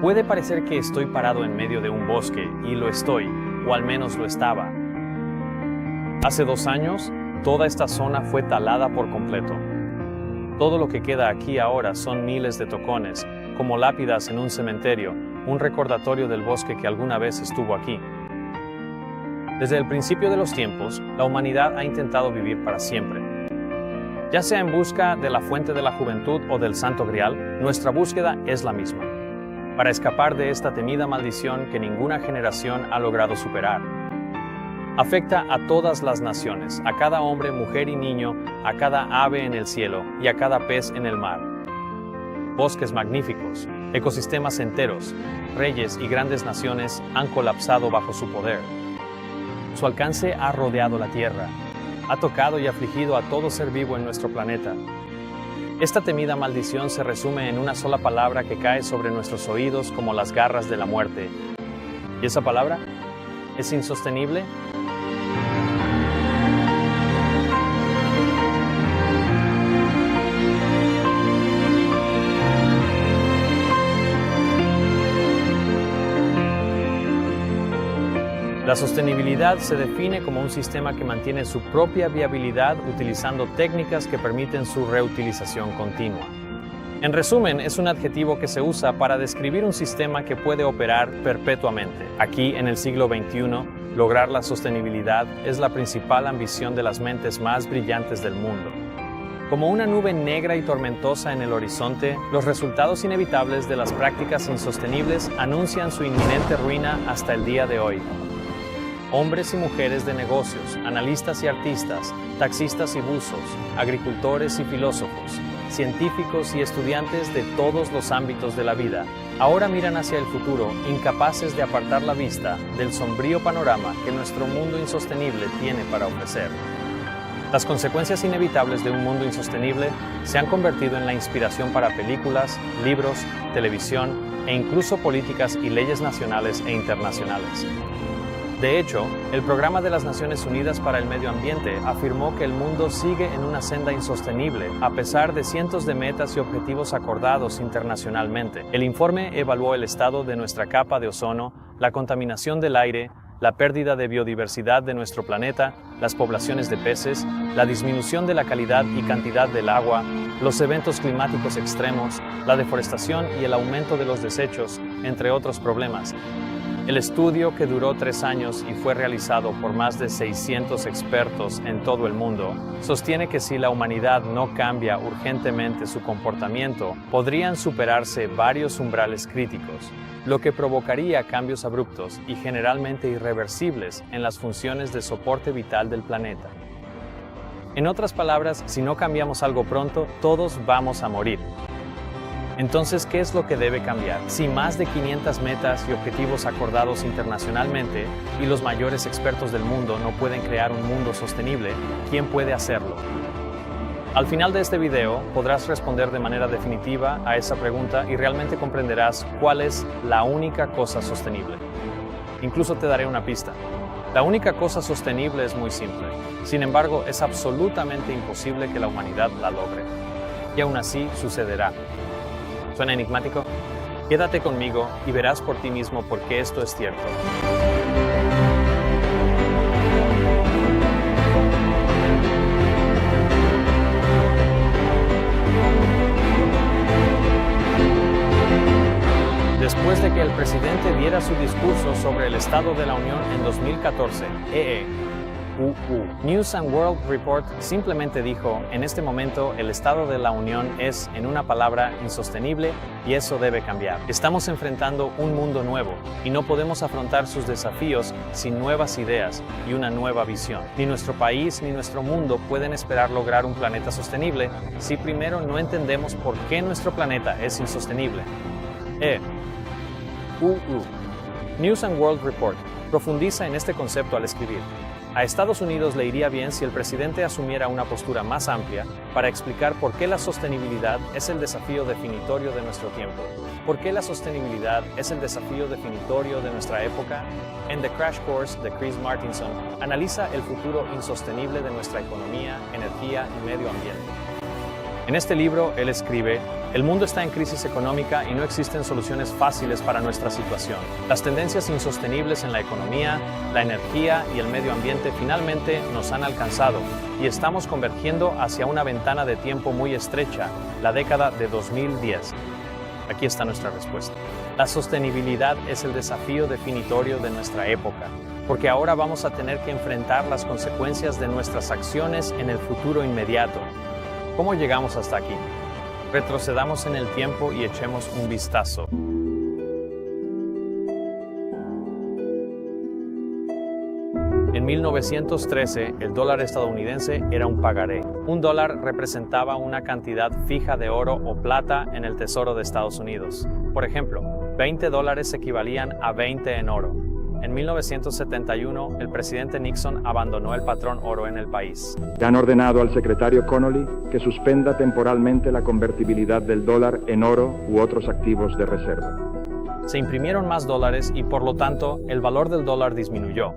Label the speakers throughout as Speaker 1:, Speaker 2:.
Speaker 1: Puede parecer que estoy parado en medio de un bosque, y lo estoy, o al menos lo estaba. Hace 2 años, toda esta zona fue talada por completo. Todo lo que queda aquí ahora son miles de tocones, como lápidas en un cementerio, un recordatorio del bosque que alguna vez estuvo aquí. Desde el principio de los tiempos, la humanidad ha intentado vivir para siempre. Ya sea en busca de la fuente de la juventud o del Santo Grial, nuestra búsqueda es la misma: para escapar de esta temida maldición que ninguna generación ha logrado superar. Afecta a todas las naciones, a cada hombre, mujer y niño, a cada ave en el cielo y a cada pez en el mar. Bosques magníficos, ecosistemas enteros, reyes y grandes naciones han colapsado bajo su poder. Su alcance ha rodeado la tierra, ha tocado y afligido a todo ser vivo en nuestro planeta. Esta temida maldición se resume en una sola palabra que cae sobre nuestros oídos como las garras de la muerte. ¿Y esa palabra es insostenible? La sostenibilidad se define como un sistema que mantiene su propia viabilidad utilizando técnicas que permiten su reutilización continua. En resumen, es un adjetivo que se usa para describir un sistema que puede operar perpetuamente. Aquí, en el siglo XXI, lograr la sostenibilidad es la principal ambición de las mentes más brillantes del mundo. Como una nube negra y tormentosa en el horizonte, los resultados inevitables de las prácticas insostenibles anuncian su inminente ruina hasta el día de hoy. Hombres y mujeres de negocios, analistas y artistas, taxistas y buzos, agricultores y filósofos, científicos y estudiantes de todos los ámbitos de la vida, ahora miran hacia el futuro, incapaces de apartar la vista del sombrío panorama que nuestro mundo insostenible tiene para ofrecer. Las consecuencias inevitables de un mundo insostenible se han convertido en la inspiración para películas, libros, televisión e incluso políticas y leyes nacionales e internacionales. De hecho, el Programa de las Naciones Unidas para el Medio Ambiente afirmó que el mundo sigue en una senda insostenible, a pesar de cientos de metas y objetivos acordados internacionalmente. El informe evaluó el estado de nuestra capa de ozono, la contaminación del aire, la pérdida de biodiversidad de nuestro planeta, las poblaciones de peces, la disminución de la calidad y cantidad del agua, los eventos climáticos extremos, la deforestación y el aumento de los desechos, entre otros problemas. El estudio, que duró 3 años y fue realizado por más de 600 expertos en todo el mundo, sostiene que si la humanidad no cambia urgentemente su comportamiento, podrían superarse varios umbrales críticos, lo que provocaría cambios abruptos y generalmente irreversibles en las funciones de soporte vital del planeta. En otras palabras, si no cambiamos algo pronto, todos vamos a morir. Entonces, ¿qué es lo que debe cambiar? Si más de 500 metas y objetivos acordados internacionalmente y los mayores expertos del mundo no pueden crear un mundo sostenible, ¿quién puede hacerlo? Al final de este video podrás responder de manera definitiva a esa pregunta y realmente comprenderás cuál es la única cosa sostenible. Incluso te daré una pista. La única cosa sostenible es muy simple. Sin embargo, es absolutamente imposible que la humanidad la logre. Y aún así sucederá. ¿Suena enigmático? Quédate conmigo y verás por ti mismo por qué esto es cierto. Después de que el presidente diera su discurso sobre el Estado de la Unión en 2014, News and World Report simplemente dijo, en este momento el estado de la Unión es, en una palabra, insostenible y eso debe cambiar. Estamos enfrentando un mundo nuevo y no podemos afrontar sus desafíos sin nuevas ideas y una nueva visión. Ni nuestro país ni nuestro mundo pueden esperar lograr un planeta sostenible si primero no entendemos por qué nuestro planeta es insostenible. News and World Report profundiza en este concepto al escribir: a Estados Unidos le iría bien si el presidente asumiera una postura más amplia para explicar por qué la sostenibilidad es el desafío definitorio de nuestro tiempo. ¿Por qué la sostenibilidad es el desafío definitorio de nuestra época? En The Crash Course de Chris Martinson, analiza el futuro insostenible de nuestra economía, energía y medio ambiente. En este libro, él escribe: el mundo está en crisis económica y no existen soluciones fáciles para nuestra situación. Las tendencias insostenibles en la economía, la energía y el medio ambiente finalmente nos han alcanzado y estamos convergiendo hacia una ventana de tiempo muy estrecha, la década de 2010. Aquí está nuestra respuesta. La sostenibilidad es el desafío definitorio de nuestra época, porque ahora vamos a tener que enfrentar las consecuencias de nuestras acciones en el futuro inmediato. ¿Cómo llegamos hasta aquí? Retrocedamos en el tiempo y echemos un vistazo. En 1913, el dólar estadounidense era un pagaré. Un dólar representaba una cantidad fija de oro o plata en el Tesoro de Estados Unidos. Por ejemplo, $20 equivalían a 20 en oro. En 1971, el presidente Nixon abandonó el patrón oro en el país.
Speaker 2: Han ordenado al secretario Connolly que suspenda temporalmente la convertibilidad del dólar en oro u otros activos de reserva.
Speaker 1: Se imprimieron más dólares y, por lo tanto, el valor del dólar disminuyó.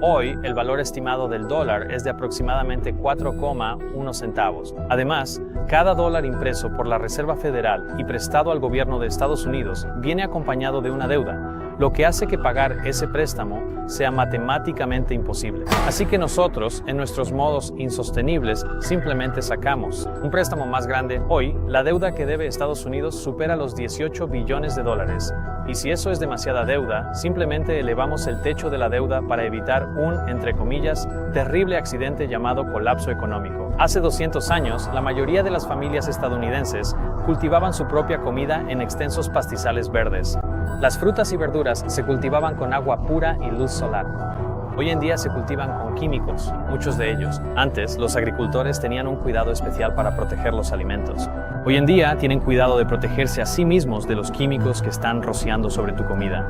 Speaker 1: Hoy, el valor estimado del dólar es de aproximadamente 4,1 centavos. Además, cada dólar impreso por la Reserva Federal y prestado al gobierno de Estados Unidos viene acompañado de una deuda, lo que hace que pagar ese préstamo sea matemáticamente imposible. Así que nosotros, en nuestros modos insostenibles, simplemente sacamos un préstamo más grande. Hoy, la deuda que debe Estados Unidos supera los 18 billones de dólares. Y si eso es demasiada deuda, simplemente elevamos el techo de la deuda para evitar un, entre comillas, terrible accidente llamado colapso económico. Hace 200 años, la mayoría de las familias estadounidenses cultivaban su propia comida en extensos pastizales verdes. Las frutas y verduras se cultivaban con agua pura y luz solar. Hoy en día se cultivan con químicos, muchos de ellos. Antes, los agricultores tenían un cuidado especial para proteger los alimentos. Hoy en día tienen cuidado de protegerse a sí mismos de los químicos que están rociando sobre tu comida.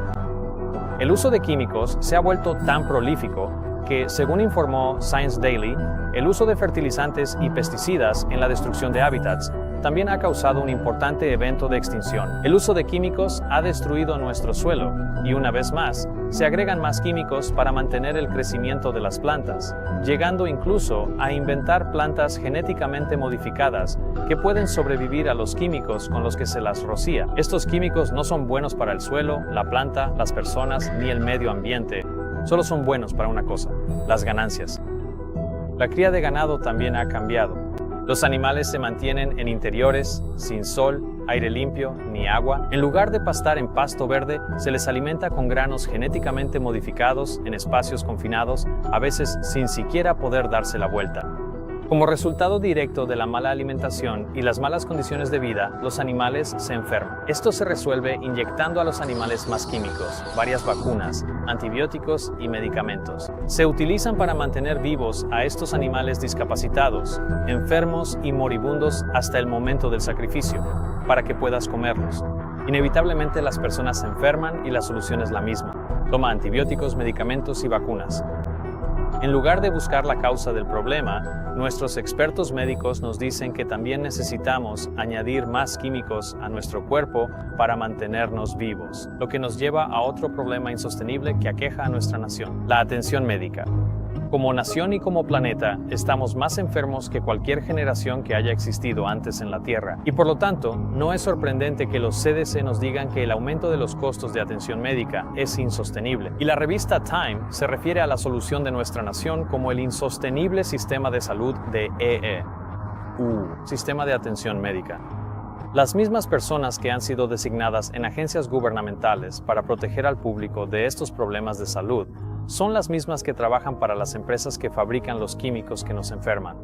Speaker 1: El uso de químicos se ha vuelto tan prolífico que, según informó Science Daily, el uso de fertilizantes y pesticidas en la destrucción de hábitats también ha causado un importante evento de extinción. El uso de químicos ha destruido nuestro suelo y, una vez más, se agregan más químicos para mantener el crecimiento de las plantas, llegando incluso a inventar plantas genéticamente modificadas que pueden sobrevivir a los químicos con los que se las rocía. Estos químicos no son buenos para el suelo, la planta, las personas ni el medio ambiente. Solo son buenos para una cosa: las ganancias. La cría de ganado también ha cambiado. Los animales se mantienen en interiores, sin sol, aire limpio ni agua. En lugar de pastar en pasto verde, se les alimenta con granos genéticamente modificados en espacios confinados, a veces sin siquiera poder darse la vuelta. Como resultado directo de la mala alimentación y las malas condiciones de vida, los animales se enferman. Esto se resuelve inyectando a los animales más químicos, varias vacunas, antibióticos y medicamentos. Se utilizan para mantener vivos a estos animales discapacitados, enfermos y moribundos hasta el momento del sacrificio, para que puedas comerlos. Inevitablemente las personas se enferman y la solución es la misma: toma antibióticos, medicamentos y vacunas. En lugar de buscar la causa del problema, nuestros expertos médicos nos dicen que también necesitamos añadir más químicos a nuestro cuerpo para mantenernos vivos, lo que nos lleva a otro problema insostenible que aqueja a nuestra nación: la atención médica. Como nación y como planeta, estamos más enfermos que cualquier generación que haya existido antes en la Tierra. Y por lo tanto, no es sorprendente que los CDC nos digan que el aumento de los costos de atención médica es insostenible. Y la revista Time se refiere a la solución de nuestra nación como el insostenible sistema de salud de Sistema de Atención Médica. Las mismas personas que han sido designadas en agencias gubernamentales para proteger al público de estos problemas de salud son las mismas que trabajan para las empresas que fabrican los químicos que nos enferman.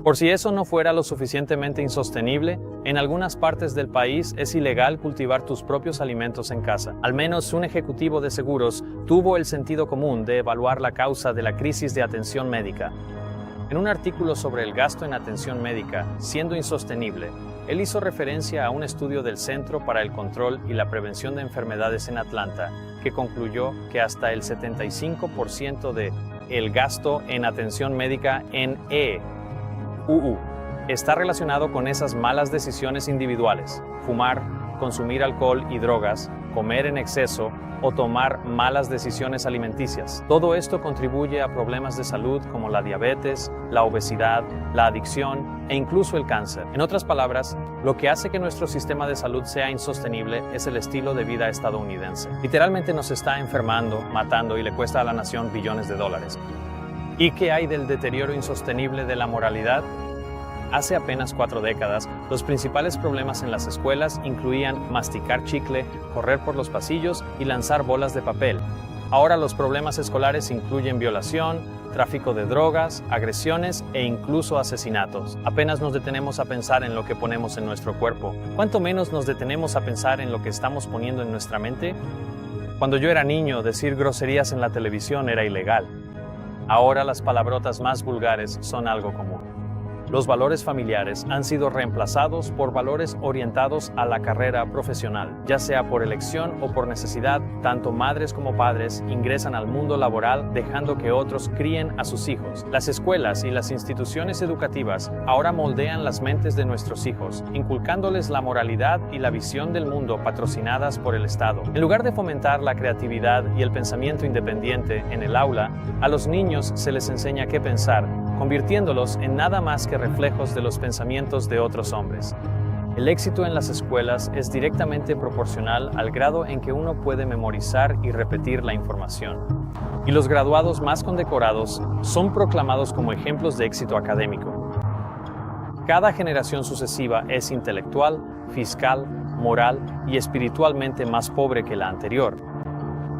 Speaker 1: Por si eso no fuera lo suficientemente insostenible, en algunas partes del país es ilegal cultivar tus propios alimentos en casa. Al menos un ejecutivo de seguros tuvo el sentido común de evaluar la causa de la crisis de atención médica. En un artículo sobre el gasto en atención médica siendo insostenible, él hizo referencia a un estudio del Centro para el Control y la Prevención de Enfermedades en Atlanta, que concluyó que hasta el 75% de el gasto en atención médica en está relacionado con esas malas decisiones individuales: fumar, consumir alcohol y drogas, comer en exceso o tomar malas decisiones alimenticias. Todo esto contribuye a problemas de salud como la diabetes, la obesidad, la adicción e incluso el cáncer. En otras palabras, lo que hace que nuestro sistema de salud sea insostenible es el estilo de vida estadounidense. Literalmente nos está enfermando, matando y le cuesta a la nación billones de dólares. ¿Y qué hay del deterioro insostenible de la moralidad? Hace apenas 4 décadas, los principales problemas en las escuelas incluían masticar chicle, correr por los pasillos y lanzar bolas de papel. Ahora los problemas escolares incluyen violación, tráfico de drogas, agresiones e incluso asesinatos. Apenas nos detenemos a pensar en lo que ponemos en nuestro cuerpo. ¿Cuánto menos nos detenemos a pensar en lo que estamos poniendo en nuestra mente? Cuando yo era niño, decir groserías en la televisión era ilegal. Ahora las palabrotas más vulgares son algo común. Los valores familiares han sido reemplazados por valores orientados a la carrera profesional. Ya sea por elección o por necesidad, tanto madres como padres ingresan al mundo laboral dejando que otros críen a sus hijos. Las escuelas y las instituciones educativas ahora moldean las mentes de nuestros hijos, inculcándoles la moralidad y la visión del mundo patrocinadas por el Estado. En lugar de fomentar la creatividad y el pensamiento independiente en el aula, a los niños se les enseña qué pensar, convirtiéndolos en nada más que reflejos de los pensamientos de otros hombres. El éxito en las escuelas es directamente proporcional al grado en que uno puede memorizar y repetir la información. Y los graduados más condecorados son proclamados como ejemplos de éxito académico. Cada generación sucesiva es intelectual, fiscal, moral y espiritualmente más pobre que la anterior.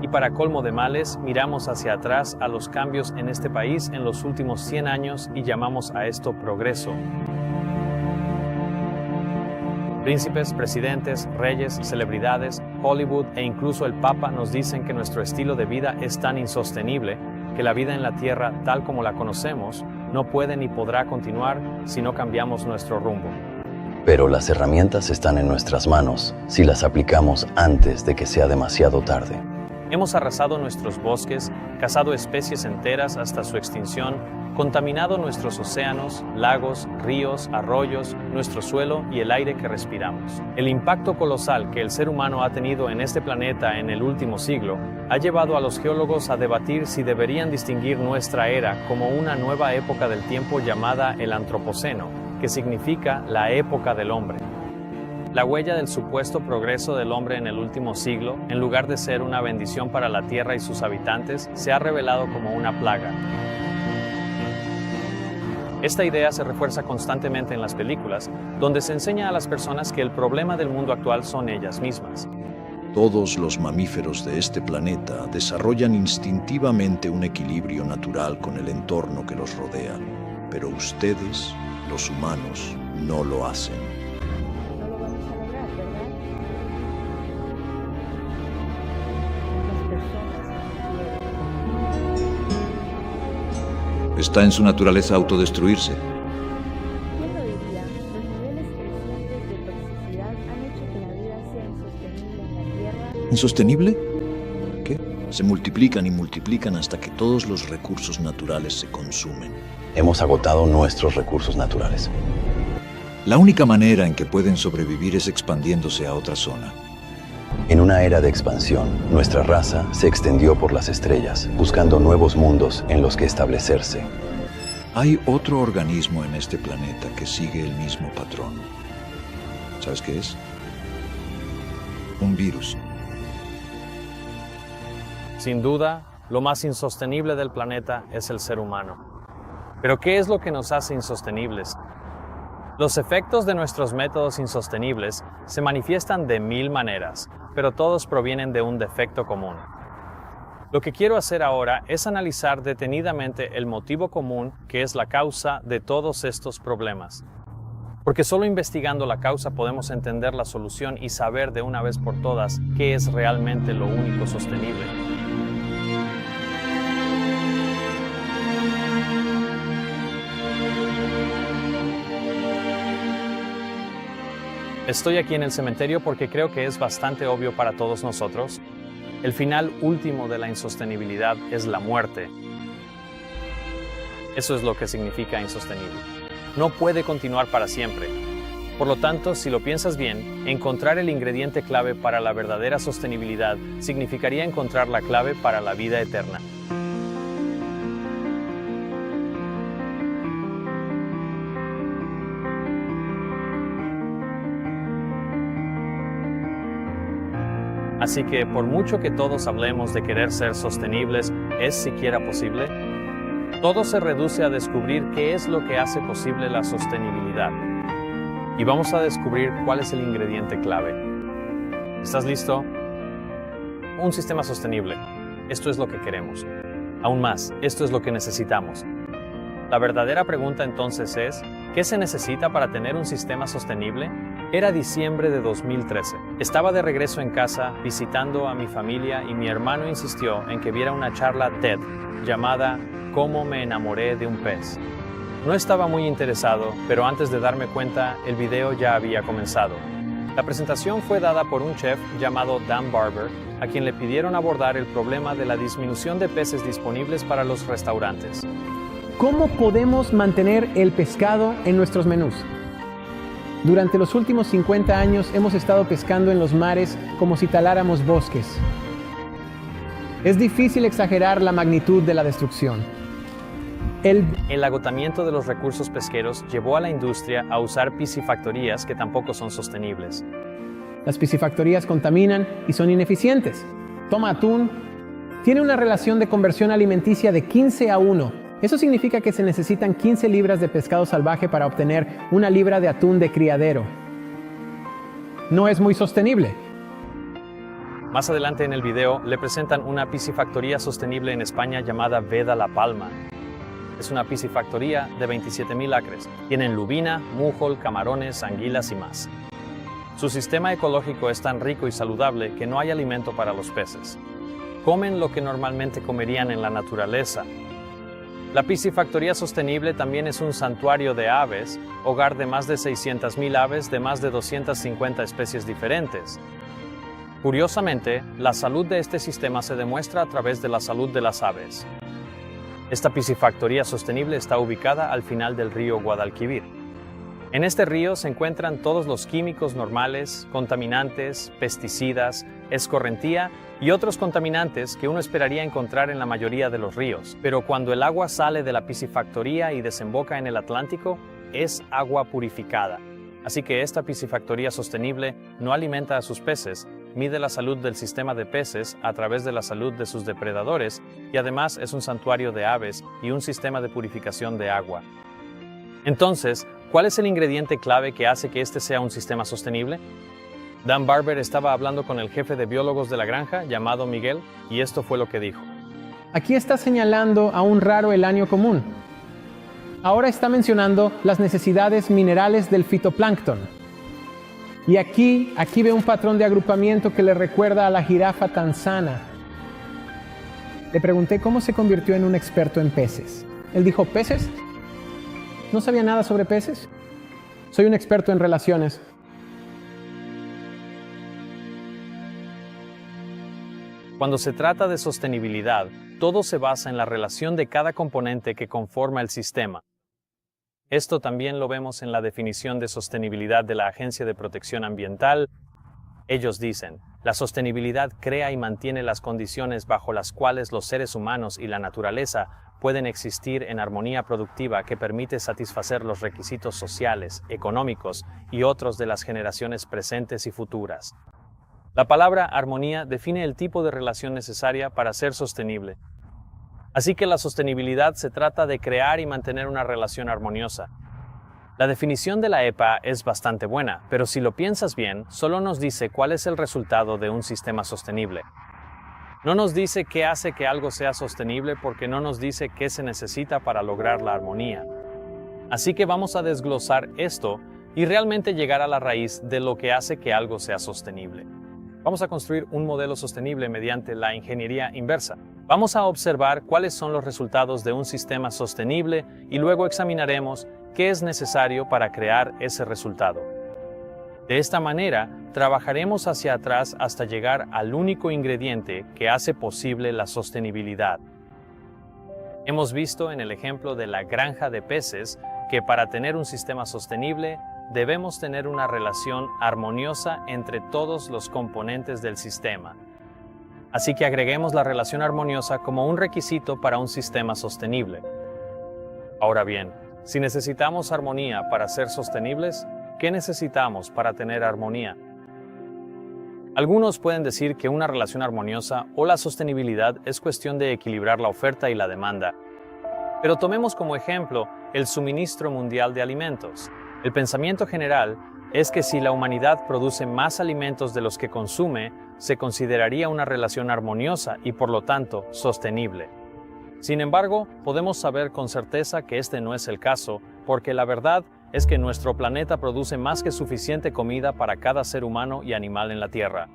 Speaker 1: Y para colmo de males, miramos hacia atrás a los cambios en este país en los últimos 100 años y llamamos a esto progreso. Príncipes, presidentes, reyes, celebridades, Hollywood e incluso el Papa nos dicen que nuestro estilo de vida es tan insostenible que la vida en la Tierra, tal como la conocemos, no puede ni podrá continuar si no cambiamos nuestro rumbo.
Speaker 3: Pero las herramientas están en nuestras manos si las aplicamos antes de que sea demasiado tarde.
Speaker 1: Hemos arrasado nuestros bosques, cazado especies enteras hasta su extinción, contaminado nuestros océanos, lagos, ríos, arroyos, nuestro suelo y el aire que respiramos. El impacto colosal que el ser humano ha tenido en este planeta en el último siglo ha llevado a los geólogos a debatir si deberían distinguir nuestra era como una nueva época del tiempo llamada el Antropoceno, que significa la época del hombre. La huella del supuesto progreso del hombre en el último siglo, en lugar de ser una bendición para la Tierra y sus habitantes, se ha revelado como una plaga. Esta idea se refuerza constantemente en las películas, donde se enseña a las personas que el problema del mundo actual son ellas mismas.
Speaker 4: Todos los mamíferos de este planeta desarrollan instintivamente un equilibrio natural con el entorno que los rodea, pero ustedes, los humanos, no lo hacen. Está en su naturaleza autodestruirse.
Speaker 5: ¿Quién lo diría? Los niveles crecientes de toxicidad han hecho que la vida sea insostenible en la Tierra.
Speaker 4: ¿Insostenible? ¿Qué? Se multiplican y multiplican hasta que todos los recursos naturales se consumen.
Speaker 3: Hemos agotado nuestros recursos naturales.
Speaker 4: La única manera en que pueden sobrevivir es expandiéndose a otra zona.
Speaker 3: En una era de expansión, nuestra raza se extendió por las estrellas, buscando nuevos mundos en los que establecerse.
Speaker 4: Hay otro organismo en este planeta que sigue el mismo patrón. ¿Sabes qué es? Un virus.
Speaker 1: Sin duda, lo más insostenible del planeta es el ser humano. Pero ¿qué es lo que nos hace insostenibles? Los efectos de nuestros métodos insostenibles se manifiestan de 1000 maneras, pero todos provienen de un defecto común. Lo que quiero hacer ahora es analizar detenidamente el motivo común que es la causa de todos estos problemas. Porque solo investigando la causa podemos entender la solución y saber de una vez por todas qué es realmente lo único sostenible. Estoy aquí en el cementerio porque creo que es bastante obvio para todos nosotros. El final último de la insostenibilidad es la muerte. Eso es lo que significa insostenible. No puede continuar para siempre. Por lo tanto, si lo piensas bien, encontrar el ingrediente clave para la verdadera sostenibilidad significaría encontrar la clave para la vida eterna. Así que, por mucho que todos hablemos de querer ser sostenibles, ¿es siquiera posible? Todo se reduce a descubrir qué es lo que hace posible la sostenibilidad. Y vamos a descubrir cuál es el ingrediente clave. ¿Estás listo? Un sistema sostenible. Esto es lo que queremos. Aún más, esto es lo que necesitamos. La verdadera pregunta entonces es, ¿qué se necesita para tener un sistema sostenible? Era diciembre de 2013. Estaba de regreso en casa visitando a mi familia y mi hermano insistió en que viera una charla TED llamada ¿Cómo me enamoré de un pez? No estaba muy interesado, pero antes de darme cuenta, el video ya había comenzado. La presentación fue dada por un chef llamado Dan Barber, a quien le pidieron abordar el problema de la disminución de peces disponibles para los restaurantes.
Speaker 6: ¿Cómo podemos mantener el pescado en nuestros menús? Durante los últimos 50 años hemos estado pescando en los mares como si taláramos bosques. Es difícil exagerar la magnitud de la destrucción.
Speaker 1: El agotamiento de los recursos pesqueros llevó a la industria a usar piscifactorías que tampoco son sostenibles.
Speaker 6: Las piscifactorías contaminan y son ineficientes. Toma atún. Tiene una relación de conversión alimenticia de 15:1. Eso significa que se necesitan 15 libras de pescado salvaje para obtener 1 libra de atún de criadero. No es muy sostenible.
Speaker 1: Más adelante en el video le presentan una piscifactoría sostenible en España llamada Veda La Palma. Es una piscifactoría de 27,000 acres. Tienen lubina, mújol, camarones, anguilas y más. Su sistema ecológico es tan rico y saludable que no hay alimento para los peces. Comen lo que normalmente comerían en la naturaleza. La piscifactoría sostenible también es un santuario de aves, hogar de más de 600,000 aves de más de 250 especies diferentes. Curiosamente, la salud de este sistema se demuestra a través de la salud de las aves. Esta piscifactoría sostenible está ubicada al final del río Guadalquivir. En este río se encuentran todos los químicos normales, contaminantes, pesticidas, escorrentía y otros contaminantes que uno esperaría encontrar en la mayoría de los ríos. Pero cuando el agua sale de la piscifactoría y desemboca en el Atlántico, es agua purificada. Así que esta piscifactoría sostenible no alimenta a sus peces, mide la salud del sistema de peces a través de la salud de sus depredadores y además es un santuario de aves y un sistema de purificación de agua. Entonces, ¿cuál es el ingrediente clave que hace que este sea un sistema sostenible? Dan Barber estaba hablando con el jefe de biólogos de la granja, llamado Miguel, y esto fue lo que dijo.
Speaker 6: Aquí está señalando a un raro helanio común. Ahora está mencionando las necesidades minerales del fitoplancton. Y aquí ve un patrón de agrupamiento que le recuerda a la jirafa tanzana. Le pregunté cómo se convirtió en un experto en peces. Él dijo, ¿peces? ¿No sabía nada sobre peces? Soy un experto en relaciones.
Speaker 1: Cuando se trata de sostenibilidad, todo se basa en la relación de cada componente que conforma el sistema. Esto también lo vemos en la definición de sostenibilidad de la Agencia de Protección Ambiental. Ellos dicen, la sostenibilidad crea y mantiene las condiciones bajo las cuales los seres humanos y la naturaleza pueden existir en armonía productiva que permite satisfacer los requisitos sociales, económicos y otros de las generaciones presentes y futuras. La palabra armonía define el tipo de relación necesaria para ser sostenible. Así que la sostenibilidad se trata de crear y mantener una relación armoniosa. La definición de la EPA es bastante buena, pero si lo piensas bien, solo nos dice cuál es el resultado de un sistema sostenible. No nos dice qué hace que algo sea sostenible porque no nos dice qué se necesita para lograr la armonía. Así que vamos a desglosar esto y realmente llegar a la raíz de lo que hace que algo sea sostenible. Vamos a construir un modelo sostenible mediante la ingeniería inversa. Vamos a observar cuáles son los resultados de un sistema sostenible y luego examinaremos qué es necesario para crear ese resultado. De esta manera, trabajaremos hacia atrás hasta llegar al único ingrediente que hace posible la sostenibilidad. Hemos visto en el ejemplo de la granja de peces que para tener un sistema sostenible debemos tener una relación armoniosa entre todos los componentes del sistema. Así que agreguemos la relación armoniosa como un requisito para un sistema sostenible. Ahora bien, si necesitamos armonía para ser sostenibles, ¿qué necesitamos para tener armonía? Algunos pueden decir que una relación armoniosa o la sostenibilidad es cuestión de equilibrar la oferta y la demanda. Pero tomemos como ejemplo el suministro mundial de alimentos. El pensamiento general es que si la humanidad produce más alimentos de los que consume, se consideraría una relación armoniosa y por lo tanto sostenible. Sin embargo, podemos saber con certeza que este no es el caso, porque la verdad es que nuestro planeta produce más que suficiente comida para cada ser humano y animal en la Tierra.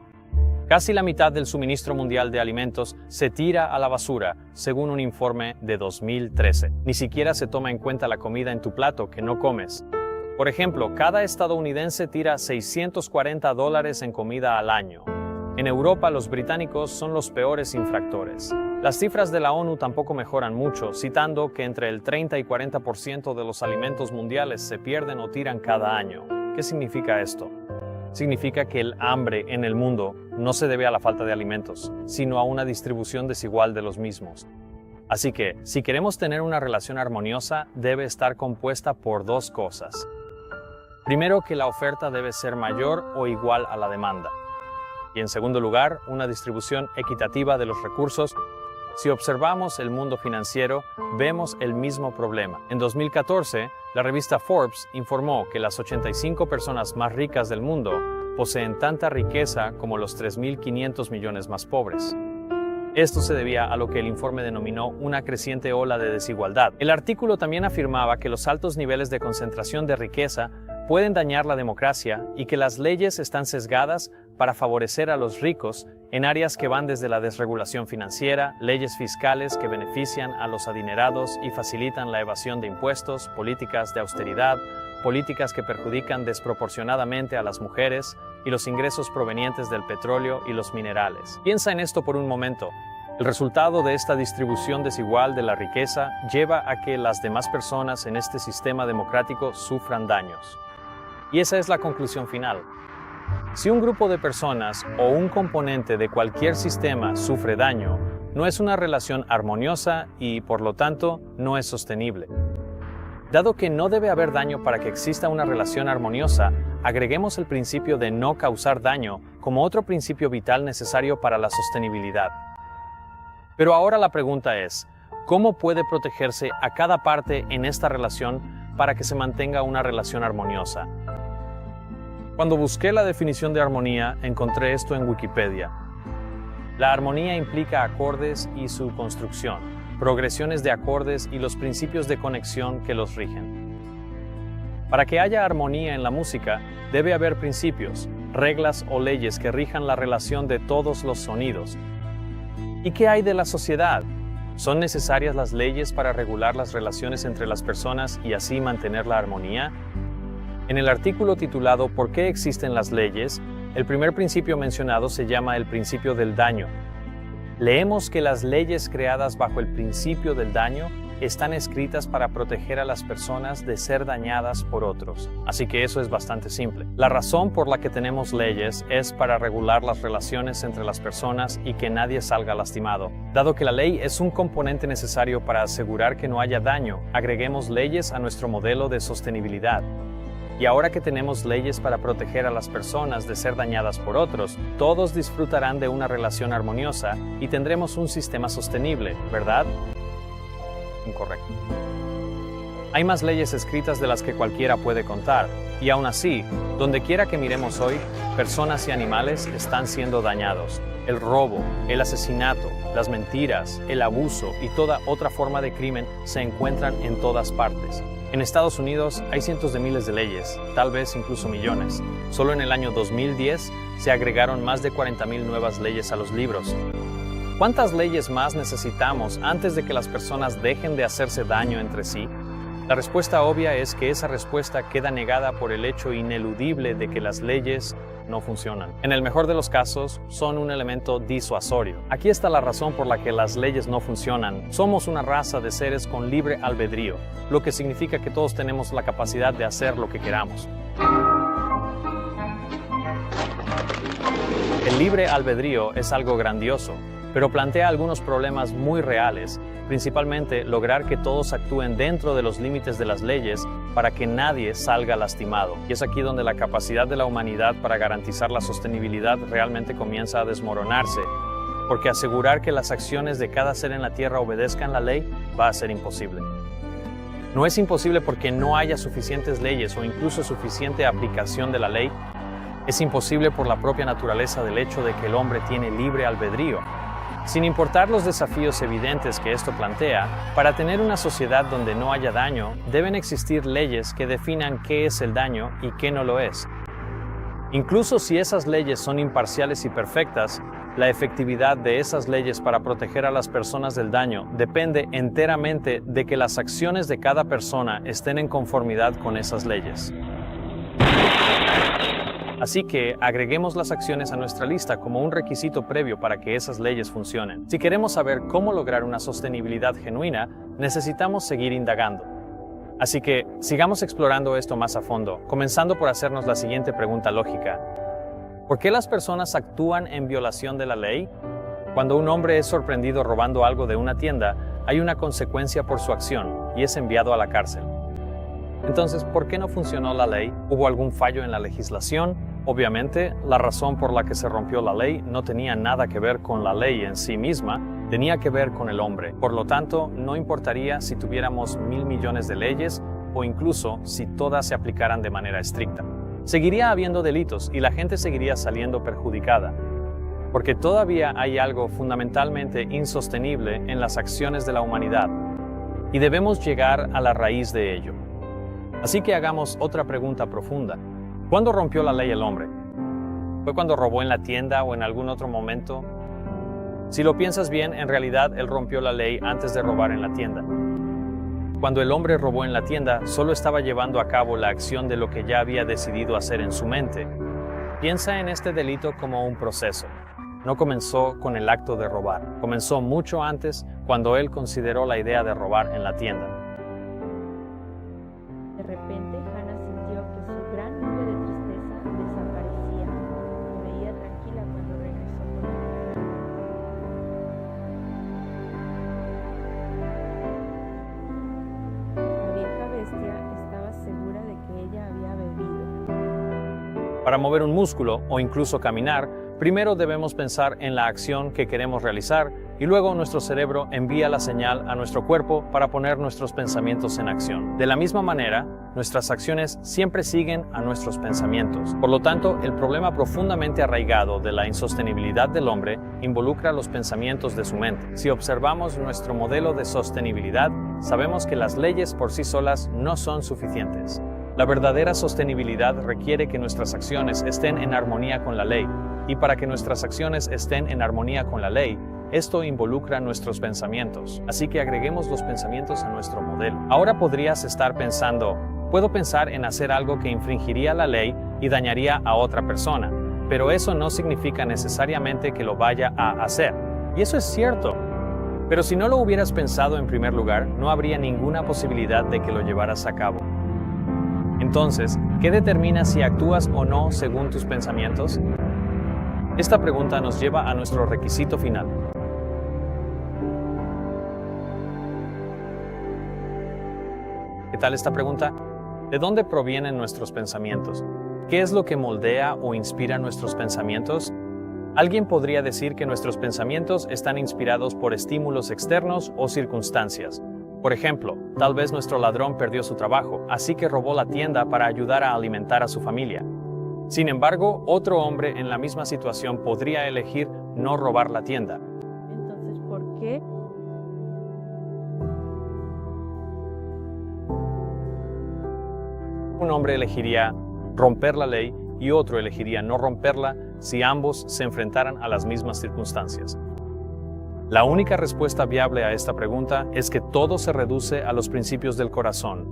Speaker 1: Casi la mitad del suministro mundial de alimentos se tira a la basura, según un informe de 2013. Ni siquiera se toma en cuenta la comida en tu plato que no comes. Por ejemplo, cada estadounidense tira $640 en comida al año. En Europa, los británicos son los peores infractores. Las cifras de la ONU tampoco mejoran mucho, citando que entre el 30 y 40% de los alimentos mundiales se pierden o tiran cada año. ¿Qué significa esto? Significa que el hambre en el mundo no se debe a la falta de alimentos, sino a una distribución desigual de los mismos. Así que, si queremos tener una relación armoniosa, debe estar compuesta por dos cosas. Primero, que la oferta debe ser mayor o igual a la demanda. Y en segundo lugar, una distribución equitativa de los recursos. Si observamos el mundo financiero, vemos el mismo problema. En 2014, la revista Forbes informó que las 85 personas más ricas del mundo poseen tanta riqueza como los 3.500 millones más pobres. Esto se debía a lo que el informe denominó una creciente ola de desigualdad. El artículo también afirmaba que los altos niveles de concentración de riqueza pueden dañar la democracia y que las leyes están sesgadas para favorecer a los ricos en áreas que van desde la desregulación financiera, leyes fiscales que benefician a los adinerados y facilitan la evasión de impuestos, políticas de austeridad, políticas que perjudican desproporcionadamente a las mujeres y los ingresos provenientes del petróleo y los minerales. Piensa en esto por un momento. El resultado de esta distribución desigual de la riqueza lleva a que las demás personas en este sistema democrático sufran daños. Y esa es la conclusión final. Si un grupo de personas o un componente de cualquier sistema sufre daño, no es una relación armoniosa y, por lo tanto, no es sostenible. Dado que no debe haber daño para que exista una relación armoniosa, agreguemos el principio de no causar daño como otro principio vital necesario para la sostenibilidad. Pero ahora la pregunta es, ¿cómo puede protegerse a cada parte en esta relación para que se mantenga una relación armoniosa? Cuando busqué la definición de armonía, encontré esto en Wikipedia. La armonía implica acordes y su construcción, progresiones de acordes y los principios de conexión que los rigen. Para que haya armonía en la música, debe haber principios, reglas o leyes que rijan la relación de todos los sonidos. ¿Y qué hay de la sociedad? ¿Son necesarias las leyes para regular las relaciones entre las personas y así mantener la armonía? En el artículo titulado ¿Por qué existen las leyes?, el primer principio mencionado se llama el principio del daño. Leemos que las leyes creadas bajo el principio del daño están escritas para proteger a las personas de ser dañadas por otros. Así que eso es bastante simple. La razón por la que tenemos leyes es para regular las relaciones entre las personas y que nadie salga lastimado. Dado que la ley es un componente necesario para asegurar que no haya daño, agreguemos leyes a nuestro modelo de sostenibilidad. Y ahora que tenemos leyes para proteger a las personas de ser dañadas por otros, todos disfrutarán de una relación armoniosa y tendremos un sistema sostenible, ¿verdad? Incorrecto. Hay más leyes escritas de las que cualquiera puede contar, Y aún así, donde quiera que miremos hoy, personas y animales están siendo dañados. El robo, el asesinato, las mentiras, el abuso y toda otra forma de crimen se encuentran en todas partes. En Estados Unidos hay cientos de miles de leyes, tal vez incluso millones. Solo en el año 2010 se agregaron más de 40,000 nuevas leyes a los libros. ¿Cuántas leyes más necesitamos antes de que las personas dejen de hacerse daño entre sí? La respuesta obvia es que esa respuesta queda negada por el hecho ineludible de que las leyes no funcionan. En el mejor de los casos, son un elemento disuasorio. Aquí está la razón por la que las leyes no funcionan. Somos una raza de seres con libre albedrío, lo que significa que todos tenemos la capacidad de hacer lo que queramos. El libre albedrío es algo grandioso, pero plantea algunos problemas muy reales, principalmente lograr que todos actúen dentro de los límites de las leyes para que nadie salga lastimado. Y es aquí donde la capacidad de la humanidad para garantizar la sostenibilidad realmente comienza a desmoronarse, porque asegurar que las acciones de cada ser en la Tierra obedezcan la ley va a ser imposible. No es imposible porque no haya suficientes leyes o incluso suficiente aplicación de la ley. Es imposible por la propia naturaleza del hecho de que el hombre tiene libre albedrío. Sin importar los desafíos evidentes que esto plantea, para tener una sociedad donde no haya daño, deben existir leyes que definan qué es el daño y qué no lo es. Incluso si esas leyes son imparciales y perfectas, la efectividad de esas leyes para proteger a las personas del daño depende enteramente de que las acciones de cada persona estén en conformidad con esas leyes. Así que agreguemos las acciones a nuestra lista como un requisito previo para que esas leyes funcionen. Si queremos saber cómo lograr una sostenibilidad genuina, necesitamos seguir indagando. Así que sigamos explorando esto más a fondo, comenzando por hacernos la siguiente pregunta lógica. ¿Por qué las personas actúan en violación de la ley? Cuando un hombre es sorprendido robando algo de una tienda, hay una consecuencia por su acción y es enviado a la cárcel. Entonces, ¿por qué no funcionó la ley? ¿Hubo algún fallo en la legislación? Obviamente, la razón por la que se rompió la ley no tenía nada que ver con la ley en sí misma, tenía que ver con el hombre. Por lo tanto, no importaría si tuviéramos 1,000 millones de leyes o incluso si todas se aplicaran de manera estricta. Seguiría habiendo delitos y la gente seguiría saliendo perjudicada, porque todavía hay algo fundamentalmente insostenible en las acciones de la humanidad y debemos llegar a la raíz de ello. Así que hagamos otra pregunta profunda. ¿Cuándo rompió la ley el hombre? ¿Fue cuando robó en la tienda o en algún otro momento? Si lo piensas bien, en realidad él rompió la ley antes de robar en la tienda. Cuando el hombre robó en la tienda, solo estaba llevando a cabo la acción de lo que ya había decidido hacer en su mente. Piensa en este delito como un proceso. No comenzó con el acto de robar. Comenzó mucho antes, cuando él consideró la idea de robar en la tienda.
Speaker 5: De repente, Hannah sintió que su gran nube de tristeza desaparecía y veía tranquila cuando regresó por la carretera. La vieja bestia estaba segura de que ella había bebido.
Speaker 1: Para mover un músculo o incluso caminar, primero debemos pensar en la acción que queremos realizar y luego nuestro cerebro envía la señal a nuestro cuerpo para poner nuestros pensamientos en acción. De la misma manera, nuestras acciones siempre siguen a nuestros pensamientos. Por lo tanto, el problema profundamente arraigado de la insostenibilidad del hombre involucra los pensamientos de su mente. Si observamos nuestro modelo de sostenibilidad, sabemos que las leyes por sí solas no son suficientes. La verdadera sostenibilidad requiere que nuestras acciones estén en armonía con la ley, y para que nuestras acciones estén en armonía con la ley, esto involucra nuestros pensamientos. Así que agreguemos los pensamientos a nuestro modelo. Ahora podrías estar pensando, puedo pensar en hacer algo que infringiría la ley y dañaría a otra persona, pero eso no significa necesariamente que lo vaya a hacer. Y eso es cierto. Pero si no lo hubieras pensado en primer lugar, no habría ninguna posibilidad de que lo llevaras a cabo. Entonces, ¿qué determina si actúas o no según tus pensamientos? Esta pregunta nos lleva a nuestro requisito final. ¿Qué tal esta pregunta? ¿De dónde provienen nuestros pensamientos? ¿Qué es lo que moldea o inspira nuestros pensamientos? Alguien podría decir que nuestros pensamientos están inspirados por estímulos externos o circunstancias. Por ejemplo, tal vez nuestro ladrón perdió su trabajo, así que robó la tienda para ayudar a alimentar a su familia. Sin embargo, otro hombre en la misma situación podría elegir no robar la tienda.
Speaker 5: Entonces, ¿por qué?
Speaker 1: Un hombre elegiría romper la ley y otro elegiría no romperla si ambos se enfrentaran a las mismas circunstancias. La única respuesta viable a esta pregunta es que todo se reduce a los principios del corazón.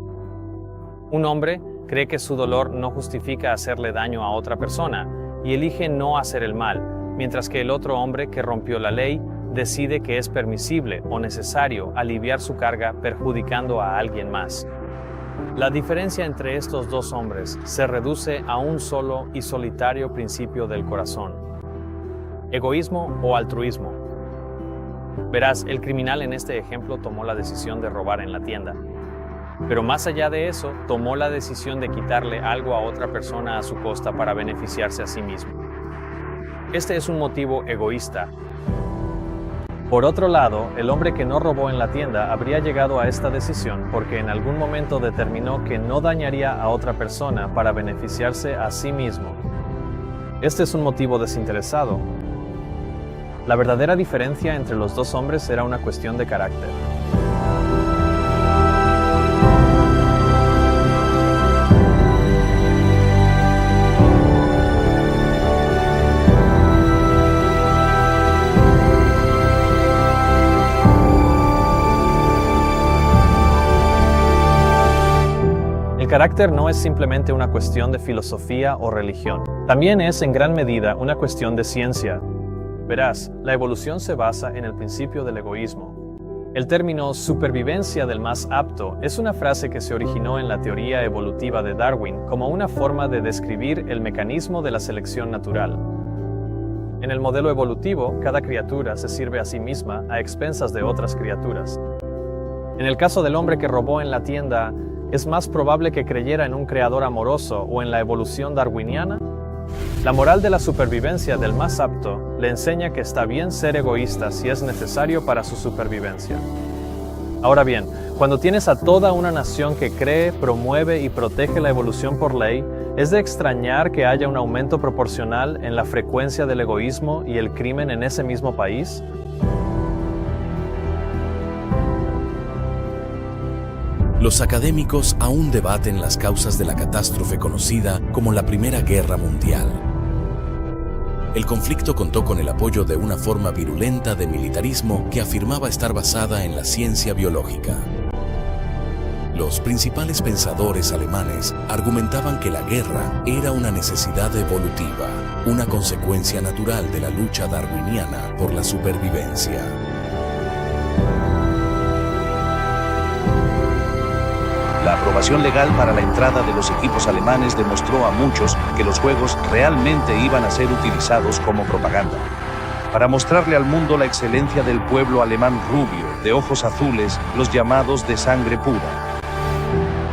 Speaker 1: Un hombre cree que su dolor no justifica hacerle daño a otra persona y elige no hacer el mal, mientras que el otro hombre que rompió la ley decide que es permisible o necesario aliviar su carga perjudicando a alguien más. La diferencia entre estos dos hombres se reduce a un solo y solitario principio del corazón: egoísmo o altruismo. Verás, el criminal en este ejemplo tomó la decisión de robar en la tienda. Pero más allá de eso, tomó la decisión de quitarle algo a otra persona a su costa para beneficiarse a sí mismo. Este es un motivo egoísta. Por otro lado, el hombre que no robó en la tienda habría llegado a esta decisión porque en algún momento determinó que no dañaría a otra persona para beneficiarse a sí mismo. Este es un motivo desinteresado. La verdadera diferencia entre los dos hombres era una cuestión de carácter. El carácter no es simplemente una cuestión de filosofía o religión. También es en gran medida una cuestión de ciencia. Verás, la evolución se basa en el principio del egoísmo. El término supervivencia del más apto es una frase que se originó en la teoría evolutiva de Darwin como una forma de describir el mecanismo de la selección natural. En el modelo evolutivo, cada criatura se sirve a sí misma a expensas de otras criaturas. En el caso del hombre que robó en la tienda, ¿es más probable que creyera en un creador amoroso o en la evolución darwiniana? La moral de la supervivencia del más apto le enseña que está bien ser egoísta si es necesario para su supervivencia. Ahora bien, cuando tienes a toda una nación que cree, promueve y protege la evolución por ley, ¿es de extrañar que haya un aumento proporcional en la frecuencia del egoísmo y el crimen en ese mismo país?
Speaker 7: Los académicos aún debaten las causas de la catástrofe conocida como la Primera Guerra Mundial. El conflicto contó con el apoyo de una forma virulenta de militarismo que afirmaba estar basada en la ciencia biológica. Los principales pensadores alemanes argumentaban que la guerra era una necesidad evolutiva, una consecuencia natural de la lucha darwiniana por la supervivencia.
Speaker 8: La aprobación legal para la entrada de los equipos alemanes demostró a muchos que los juegos realmente iban a ser utilizados como propaganda. Para mostrarle al mundo la excelencia del pueblo alemán rubio, de ojos azules, los llamados de sangre pura.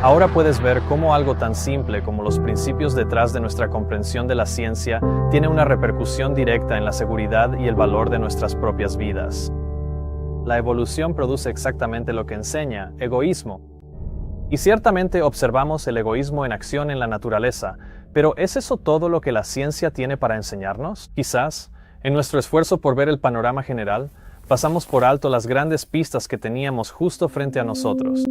Speaker 1: Ahora puedes ver cómo algo tan simple como los principios detrás de nuestra comprensión de la ciencia tiene una repercusión directa en la seguridad y el valor de nuestras propias vidas. La evolución produce exactamente lo que enseña: egoísmo. Y ciertamente observamos el egoísmo en acción en la naturaleza, pero ¿es eso todo lo que la ciencia tiene para enseñarnos? Quizás, en nuestro esfuerzo por ver el panorama general, pasamos por alto las grandes pistas que teníamos justo frente a nosotros.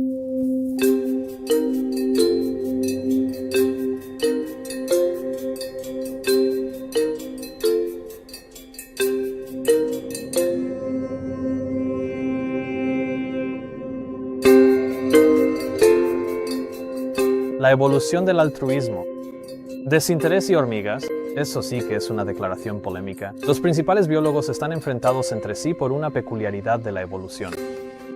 Speaker 1: La evolución del altruismo. Desinterés y hormigas, eso sí que es una declaración polémica. Los principales biólogos están enfrentados entre sí por una peculiaridad de la evolución.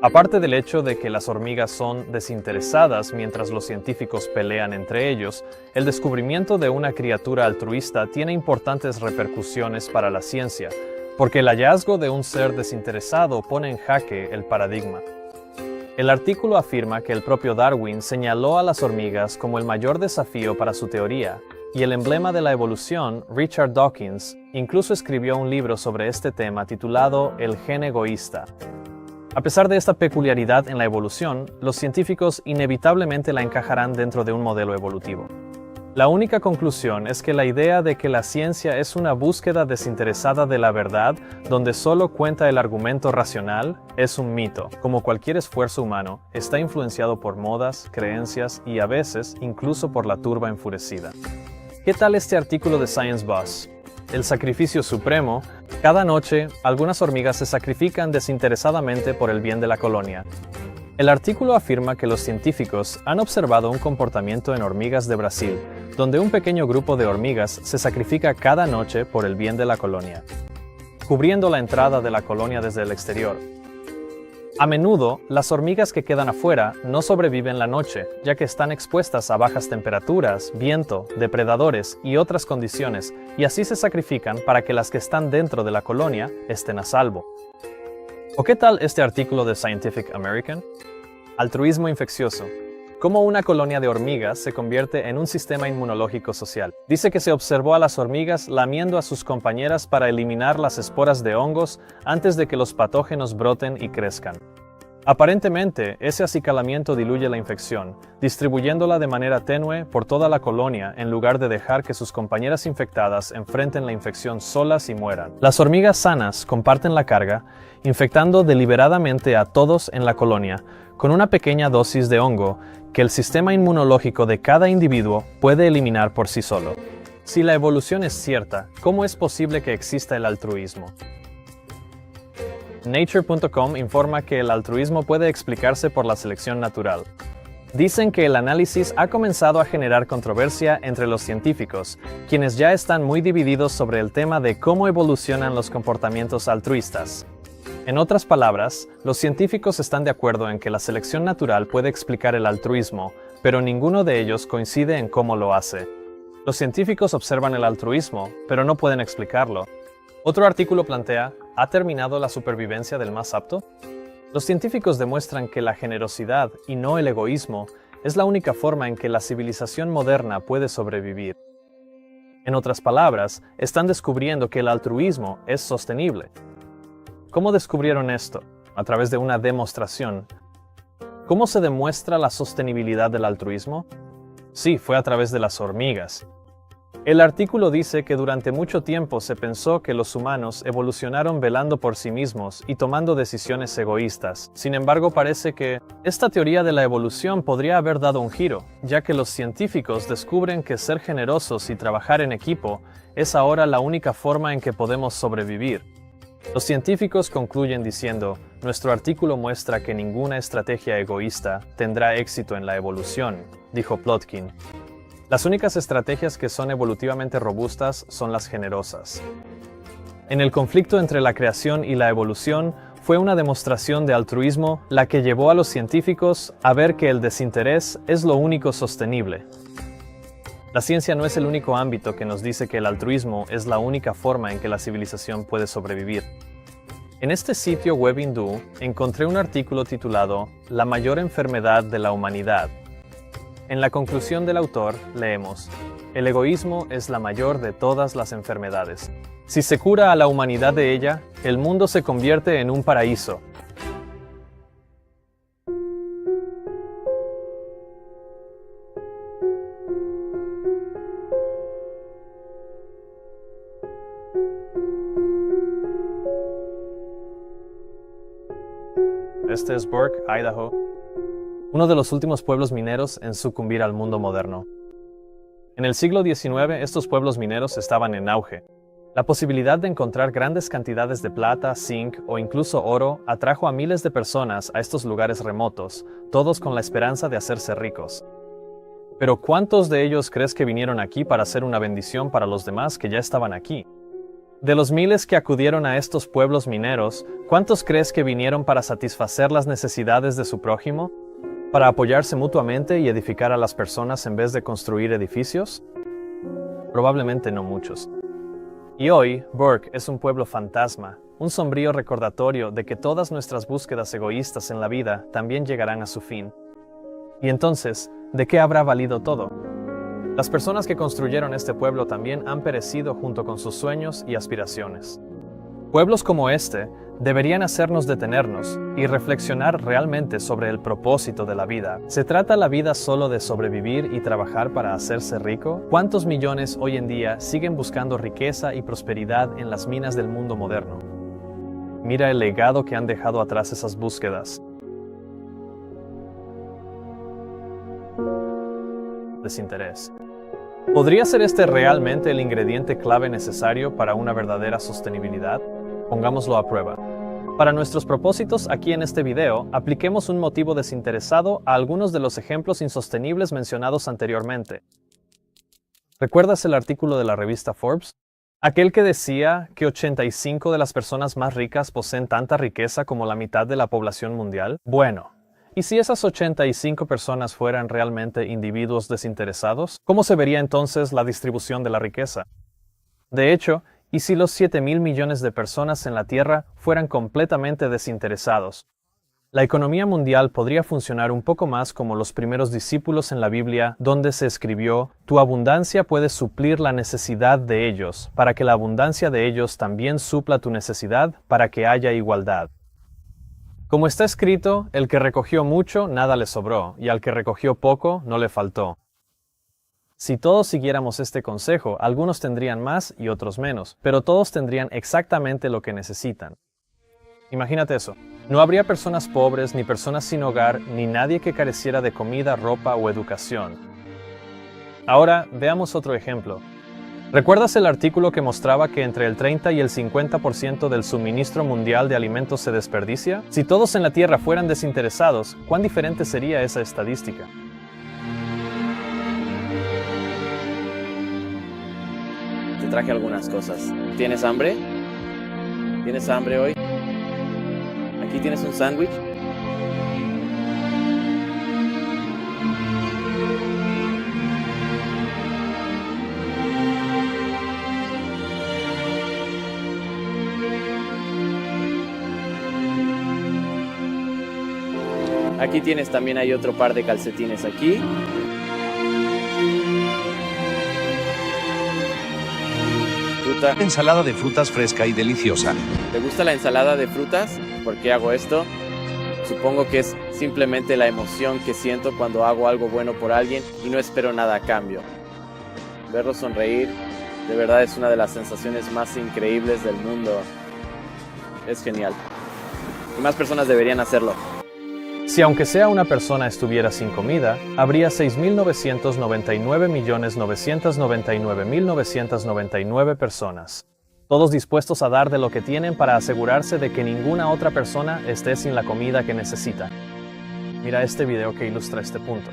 Speaker 1: Aparte del hecho de que las hormigas son desinteresadas mientras los científicos pelean entre ellos, el descubrimiento de una criatura altruista tiene importantes repercusiones para la ciencia, porque el hallazgo de un ser desinteresado pone en jaque el paradigma. El artículo afirma que el propio Darwin señaló a las hormigas como el mayor desafío para su teoría, y el emblema de la evolución, Richard Dawkins, incluso escribió un libro sobre este tema titulado El gen egoísta. A pesar de esta peculiaridad en la evolución, los científicos inevitablemente la encajarán dentro de un modelo evolutivo. La única conclusión es que la idea de que la ciencia es una búsqueda desinteresada de la verdad, donde solo cuenta el argumento racional, es un mito. Como cualquier esfuerzo humano, está influenciado por modas, creencias y a veces incluso por la turba enfurecida. ¿Qué tal este artículo de Science Bus? El sacrificio supremo. Cada noche, algunas hormigas se sacrifican desinteresadamente por el bien de la colonia. El artículo afirma que los científicos han observado un comportamiento en hormigas de Brasil, donde un pequeño grupo de hormigas se sacrifica cada noche por el bien de la colonia, cubriendo la entrada de la colonia desde el exterior. A menudo, las hormigas que quedan afuera no sobreviven la noche, ya que están expuestas a bajas temperaturas, viento, depredadores y otras condiciones, y así se sacrifican para que las que están dentro de la colonia estén a salvo. ¿O qué tal este artículo de Scientific American? Altruismo infeccioso. Cómo una colonia de hormigas se convierte en un sistema inmunológico social. Dice que se observó a las hormigas lamiendo a sus compañeras para eliminar las esporas de hongos antes de que los patógenos broten y crezcan. Aparentemente, ese acicalamiento diluye la infección, distribuyéndola de manera tenue por toda la colonia en lugar de dejar que sus compañeras infectadas enfrenten la infección solas y mueran. Las hormigas sanas comparten la carga, infectando deliberadamente a todos en la colonia, con una pequeña dosis de hongo que el sistema inmunológico de cada individuo puede eliminar por sí solo. Si la evolución es cierta, ¿cómo es posible que exista el altruismo? Nature.com informa que el altruismo puede explicarse por la selección natural. Dicen que el análisis ha comenzado a generar controversia entre los científicos, quienes ya están muy divididos sobre el tema de cómo evolucionan los comportamientos altruistas. En otras palabras, los científicos están de acuerdo en que la selección natural puede explicar el altruismo, pero ninguno de ellos coincide en cómo lo hace. Los científicos observan el altruismo, pero no pueden explicarlo. Otro artículo plantea, ¿ha terminado la supervivencia del más apto? Los científicos demuestran que la generosidad, y no el egoísmo, es la única forma en que la civilización moderna puede sobrevivir. En otras palabras, están descubriendo que el altruismo es sostenible. ¿Cómo descubrieron esto? A través de una demostración. ¿Cómo se demuestra la sostenibilidad del altruismo? Sí, fue a través de las hormigas. El artículo dice que durante mucho tiempo se pensó que los humanos evolucionaron velando por sí mismos y tomando decisiones egoístas. Sin embargo, parece que esta teoría de la evolución podría haber dado un giro, ya que los científicos descubren que ser generosos y trabajar en equipo es ahora la única forma en que podemos sobrevivir. Los científicos concluyen diciendo, nuestro artículo muestra que ninguna estrategia egoísta tendrá éxito en la evolución, dijo Plotkin. Las únicas estrategias que son evolutivamente robustas son las generosas. En el conflicto entre la creación y la evolución, fue una demostración de altruismo la que llevó a los científicos a ver que el desinterés es lo único sostenible. La ciencia no es el único ámbito que nos dice que el altruismo es la única forma en que la civilización puede sobrevivir. En este sitio web hindú encontré un artículo titulado La mayor enfermedad de la humanidad. En la conclusión del autor leemos, el egoísmo es la mayor de todas las enfermedades. Si se cura a la humanidad de ella, el mundo se convierte en un paraíso. Este es Burke, Idaho, uno de los últimos pueblos mineros en sucumbir al mundo moderno. En el siglo XIX, estos pueblos mineros estaban en auge. La posibilidad de encontrar grandes cantidades de plata, zinc o incluso oro atrajo a miles de personas a estos lugares remotos, todos con la esperanza de hacerse ricos. Pero ¿cuántos de ellos crees que vinieron aquí para ser una bendición para los demás que ya estaban aquí? De los miles que acudieron a estos pueblos mineros, ¿cuántos crees que vinieron para satisfacer las necesidades de su prójimo? ¿Para apoyarse mutuamente y edificar a las personas en vez de construir edificios? Probablemente no muchos. Y hoy, Burke es un pueblo fantasma, un sombrío recordatorio de que todas nuestras búsquedas egoístas en la vida también llegarán a su fin. Y entonces, ¿de qué habrá valido todo? Las personas que construyeron este pueblo también han perecido junto con sus sueños y aspiraciones. Pueblos como este deberían hacernos detenernos y reflexionar realmente sobre el propósito de la vida. ¿Se trata la vida solo de sobrevivir y trabajar para hacerse rico? ¿Cuántos millones hoy en día siguen buscando riqueza y prosperidad en las minas del mundo moderno? Mira el legado que han dejado atrás esas búsquedas. Desinterés. ¿Podría ser este realmente el ingrediente clave necesario para una verdadera sostenibilidad? Pongámoslo a prueba. Para nuestros propósitos aquí en este video, apliquemos un motivo desinteresado a algunos de los ejemplos insostenibles mencionados anteriormente. ¿Recuerdas el artículo de la revista Forbes? Aquel que decía que 85 de las personas más ricas poseen tanta riqueza como la mitad de la población mundial. Bueno, ¿y si esas 85 personas fueran realmente individuos desinteresados? ¿Cómo se vería entonces la distribución de la riqueza? De hecho, ¿y si los 7.000 millones de personas en la Tierra fueran completamente desinteresados? La economía mundial podría funcionar un poco más como los primeros discípulos en la Biblia, donde se escribió: «Tu abundancia puede suplir la necesidad de ellos, para que la abundancia de ellos también supla tu necesidad, para que haya igualdad». Como está escrito, el que recogió mucho, nada le sobró, y al que recogió poco, no le faltó. Si todos siguiéramos este consejo, algunos tendrían más y otros menos, pero todos tendrían exactamente lo que necesitan. Imagínate eso. No habría personas pobres, ni personas sin hogar, ni nadie que careciera de comida, ropa o educación. Ahora, veamos otro ejemplo. ¿Recuerdas el artículo que mostraba que entre el 30 y el 50% del suministro mundial de alimentos se desperdicia? Si todos en la Tierra fueran desinteresados, ¿cuán diferente sería esa estadística?
Speaker 9: Te traje algunas cosas. ¿Tienes hambre? ¿Tienes hambre hoy? Aquí tienes un sándwich. Aquí tienes también, hay otro par de calcetines aquí. Fruta.
Speaker 8: Ensalada de frutas fresca y deliciosa.
Speaker 9: ¿Te gusta la ensalada de frutas? ¿Por qué hago esto? Supongo que es simplemente la emoción que siento cuando hago algo bueno por alguien y no espero nada a cambio. Verlo sonreír, de verdad es una de las sensaciones más increíbles del mundo. Es genial. Y más personas deberían hacerlo.
Speaker 1: Si aunque sea una persona estuviera sin comida, habría 6.999.999.999 personas, todos dispuestos a dar de lo que tienen para asegurarse de que ninguna otra persona esté sin la comida que necesita. Mira este video que ilustra este punto.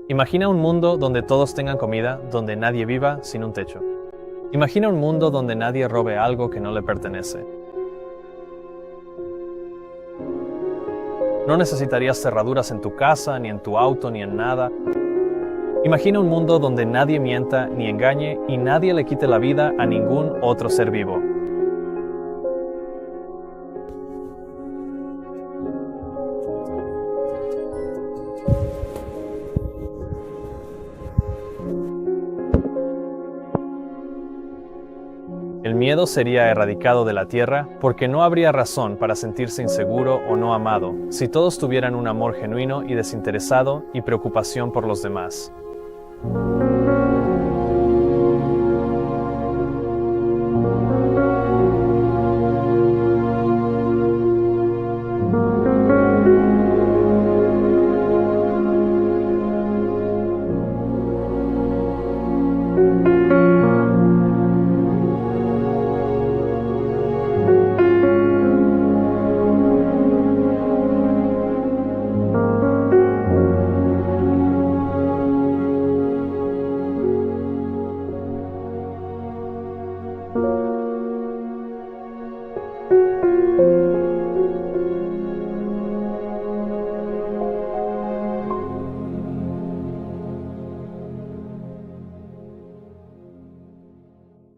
Speaker 1: Imagina un mundo donde todos tengan comida, donde nadie viva sin un techo. Imagina un mundo donde nadie robe algo que no le pertenece. No necesitarías cerraduras en tu casa, ni en tu auto, ni en nada. Imagina un mundo donde nadie mienta ni engañe y nadie le quite la vida a ningún otro ser vivo. El miedo sería erradicado de la tierra porque no habría razón para sentirse inseguro o no amado si todos tuvieran un amor genuino y desinteresado y preocupación por los demás.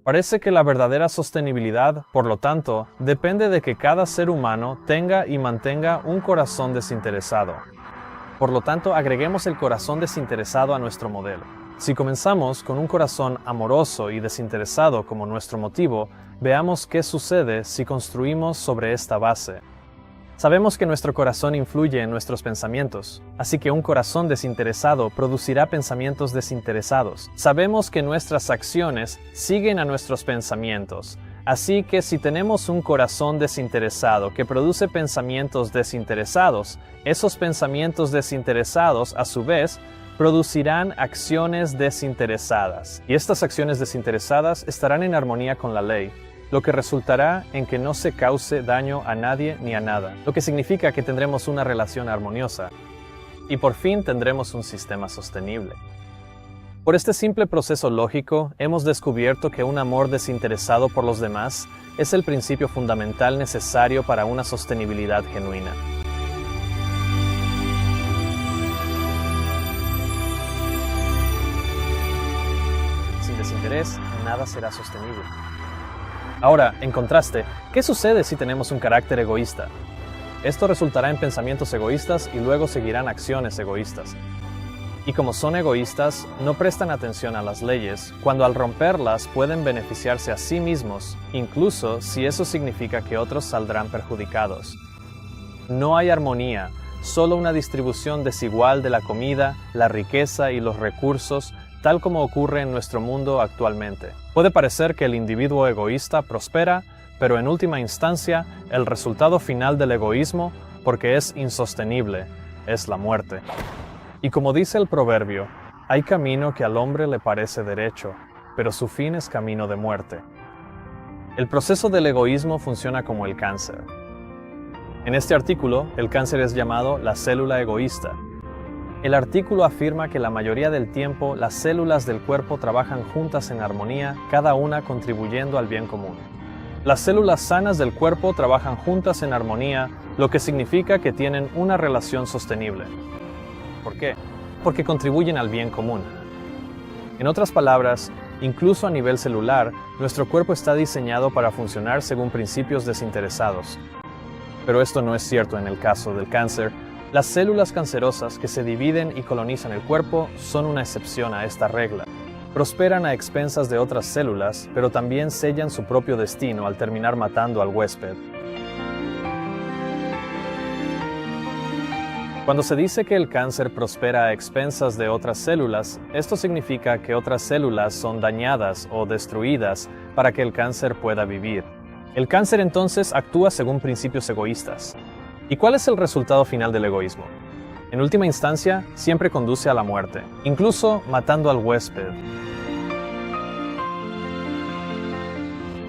Speaker 1: Parece que la verdadera sostenibilidad, por lo tanto, depende de que cada ser humano tenga y mantenga un corazón desinteresado. Por lo tanto, agreguemos el corazón desinteresado a nuestro modelo. Si comenzamos con un corazón amoroso y desinteresado como nuestro motivo, veamos qué sucede si construimos sobre esta base. Sabemos que nuestro corazón influye en nuestros pensamientos, así que un corazón desinteresado producirá pensamientos desinteresados. Sabemos que nuestras acciones siguen a nuestros pensamientos, así que si tenemos un corazón desinteresado que produce pensamientos desinteresados, esos pensamientos desinteresados, a su vez, producirán acciones desinteresadas. Y estas acciones desinteresadas estarán en armonía con la ley, lo que resultará en que no se cause daño a nadie ni a nada, lo que significa que tendremos una relación armoniosa y por fin tendremos un sistema sostenible. Por este simple proceso lógico, hemos descubierto que un amor desinteresado por los demás es el principio fundamental necesario para una sostenibilidad genuina. Sin desinterés, nada será sostenible. Ahora, en contraste, ¿qué sucede si tenemos un carácter egoísta? Esto resultará en pensamientos egoístas y luego seguirán acciones egoístas. Y como son egoístas, no prestan atención a las leyes, cuando al romperlas pueden beneficiarse a sí mismos, incluso si eso significa que otros saldrán perjudicados. No hay armonía, solo una distribución desigual de la comida, la riqueza y los recursos, tal como ocurre en nuestro mundo actualmente. Puede parecer que el individuo egoísta prospera, pero en última instancia, el resultado final del egoísmo, porque es insostenible, es la muerte. Y como dice el proverbio, hay camino que al hombre le parece derecho, pero su fin es camino de muerte. El proceso del egoísmo funciona como el cáncer. En este artículo, el cáncer es llamado la célula egoísta. El artículo afirma que la mayoría del tiempo las células del cuerpo trabajan juntas en armonía, cada una contribuyendo al bien común. Las células sanas del cuerpo trabajan juntas en armonía, lo que significa que tienen una relación sostenible. ¿Por qué? Porque contribuyen al bien común. En otras palabras, incluso a nivel celular, nuestro cuerpo está diseñado para funcionar según principios desinteresados. Pero esto no es cierto en el caso del cáncer. Las células cancerosas que se dividen y colonizan el cuerpo son una excepción a esta regla. Prosperan a expensas de otras células, pero también sellan su propio destino al terminar matando al huésped. Cuando se dice que el cáncer prospera a expensas de otras células, esto significa que otras células son dañadas o destruidas para que el cáncer pueda vivir. El cáncer entonces actúa según principios egoístas. ¿Y cuál es el resultado final del egoísmo? En última instancia, siempre conduce a la muerte, incluso matando al huésped.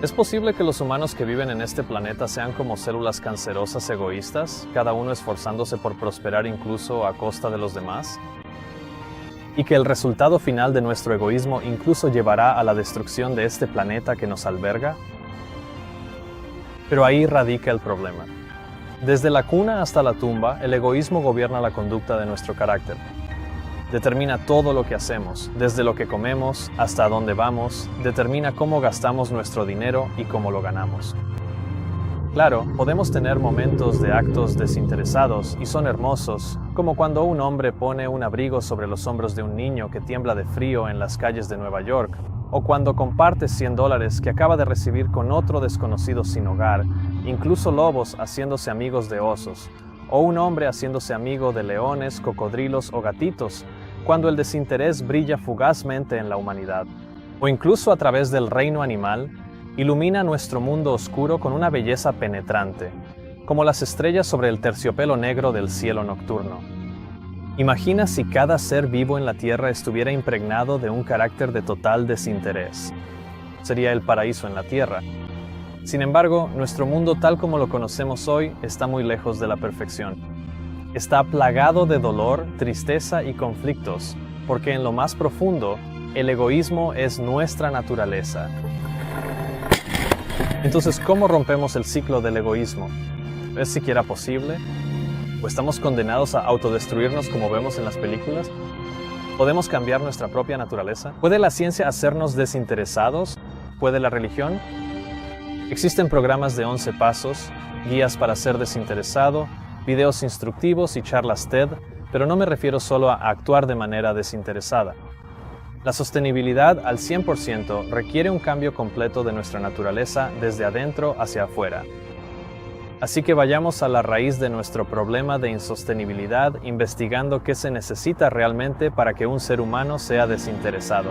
Speaker 1: ¿Es posible que los humanos que viven en este planeta sean como células cancerosas egoístas, cada uno esforzándose por prosperar incluso a costa de los demás? ¿Y que el resultado final de nuestro egoísmo incluso llevará a la destrucción de este planeta que nos alberga? Pero ahí radica el problema. Desde la cuna hasta la tumba, el egoísmo gobierna la conducta de nuestro carácter. Determina todo lo que hacemos, desde lo que comemos hasta a dónde vamos, determina cómo gastamos nuestro dinero y cómo lo ganamos. Claro, podemos tener momentos de actos desinteresados y son hermosos, como cuando un hombre pone un abrigo sobre los hombros de un niño que tiembla de frío en las calles de Nueva York, o cuando comparte $100 que acaba de recibir con otro desconocido sin hogar, incluso lobos haciéndose amigos de osos, o un hombre haciéndose amigo de leones, cocodrilos o gatitos, cuando el desinterés brilla fugazmente en la humanidad, o incluso a través del reino animal, ilumina nuestro mundo oscuro con una belleza penetrante, como las estrellas sobre el terciopelo negro del cielo nocturno. Imagina si cada ser vivo en la Tierra estuviera impregnado de un carácter de total desinterés. Sería el paraíso en la Tierra. Sin embargo, nuestro mundo tal como lo conocemos hoy está muy lejos de la perfección. Está plagado de dolor, tristeza y conflictos, porque en lo más profundo, el egoísmo es nuestra naturaleza. Entonces, ¿cómo rompemos el ciclo del egoísmo? ¿Es siquiera posible? ¿O estamos condenados a autodestruirnos como vemos en las películas? ¿Podemos cambiar nuestra propia naturaleza? ¿Puede la ciencia hacernos desinteresados? puede la religión? Existen programas de 11 pasos, guías para ser desinteresado, videos instructivos y charlas TED, pero no me refiero solo a actuar de manera desinteresada. La sostenibilidad al 100% requiere un cambio completo de nuestra naturaleza desde adentro hacia afuera. Así que vayamos a la raíz de nuestro problema de insostenibilidad, investigando qué se necesita realmente para que un ser humano sea desinteresado.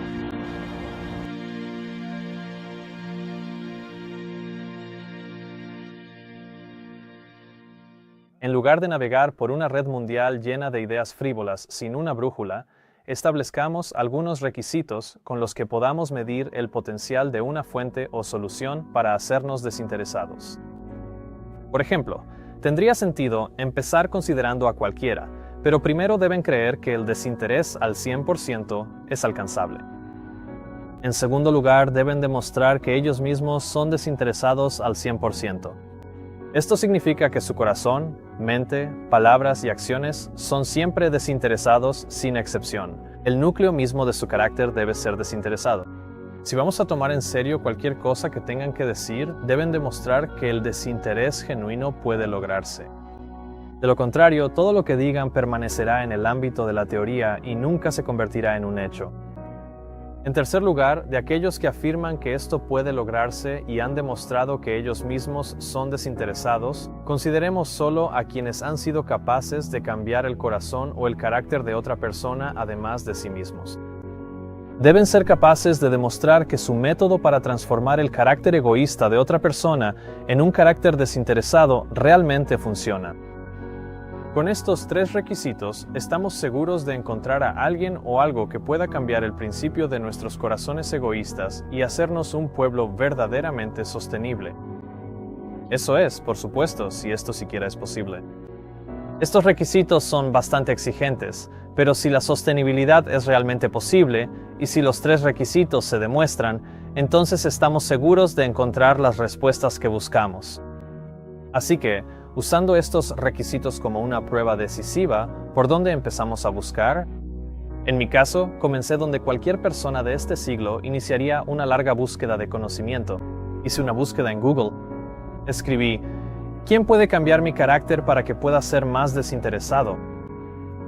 Speaker 1: En lugar de navegar por una red mundial llena de ideas frívolas sin una brújula, establezcamos algunos requisitos con los que podamos medir el potencial de una fuente o solución para hacernos desinteresados. Por ejemplo, tendría sentido empezar considerando a cualquiera, pero primero deben creer que el desinterés al 100% es alcanzable. En segundo lugar, deben demostrar que ellos mismos son desinteresados al 100%. Esto significa que su corazón, mente, palabras y acciones son siempre desinteresados sin excepción. El núcleo mismo de su carácter debe ser desinteresado. Si vamos a tomar en serio cualquier cosa que tengan que decir, deben demostrar que el desinterés genuino puede lograrse. De lo contrario, todo lo que digan permanecerá en el ámbito de la teoría y nunca se convertirá en un hecho. En tercer lugar, de aquellos que afirman que esto puede lograrse y han demostrado que ellos mismos son desinteresados, consideremos solo a quienes han sido capaces de cambiar el corazón o el carácter de otra persona además de sí mismos. Deben ser capaces de demostrar que su método para transformar el carácter egoísta de otra persona en un carácter desinteresado realmente funciona. Con estos tres requisitos, estamos seguros de encontrar a alguien o algo que pueda cambiar el principio de nuestros corazones egoístas y hacernos un pueblo verdaderamente sostenible. Eso es, por supuesto, si esto siquiera es posible. Estos requisitos son bastante exigentes, pero si la sostenibilidad es realmente posible, y si los tres requisitos se demuestran, entonces estamos seguros de encontrar las respuestas que buscamos. Así que, usando estos requisitos como una prueba decisiva, ¿por dónde empezamos a buscar? En mi caso, comencé donde cualquier persona de este siglo iniciaría una larga búsqueda de conocimiento. Hice una búsqueda en Google. Escribí, ¿quién puede cambiar mi carácter para que pueda ser más desinteresado?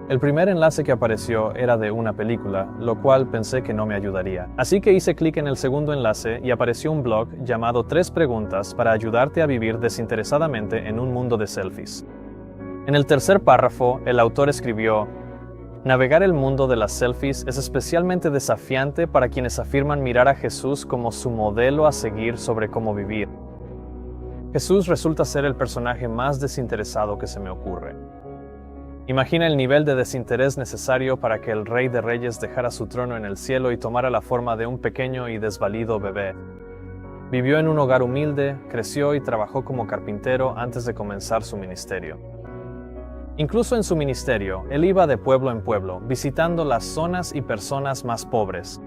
Speaker 1: El primer enlace que apareció era de una película, lo cual pensé que no me ayudaría. Así que hice clic en el segundo enlace y apareció un blog llamado 3 preguntas para ayudarte a vivir desinteresadamente en un mundo de selfies. En el tercer párrafo, el autor escribió, navegar el mundo de las selfies es especialmente desafiante para quienes afirman mirar a Jesús como su modelo a seguir sobre cómo vivir. Jesús resulta ser el personaje más desinteresado que se me ocurre. Imagina el nivel de desinterés necesario para que el Rey de Reyes dejara su trono en el cielo y tomara la forma de un pequeño y desvalido bebé. Vivió en un hogar humilde, creció y trabajó como carpintero antes de comenzar su ministerio. Incluso en su ministerio, él iba de pueblo en pueblo, visitando las zonas y personas más pobres.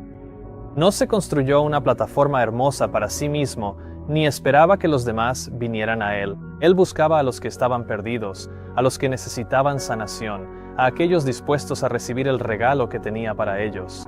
Speaker 1: No se construyó una plataforma hermosa para sí mismo, ni esperaba que los demás vinieran a él. Él buscaba a los que estaban perdidos, a los que necesitaban sanación, a aquellos dispuestos a recibir el regalo que tenía para ellos.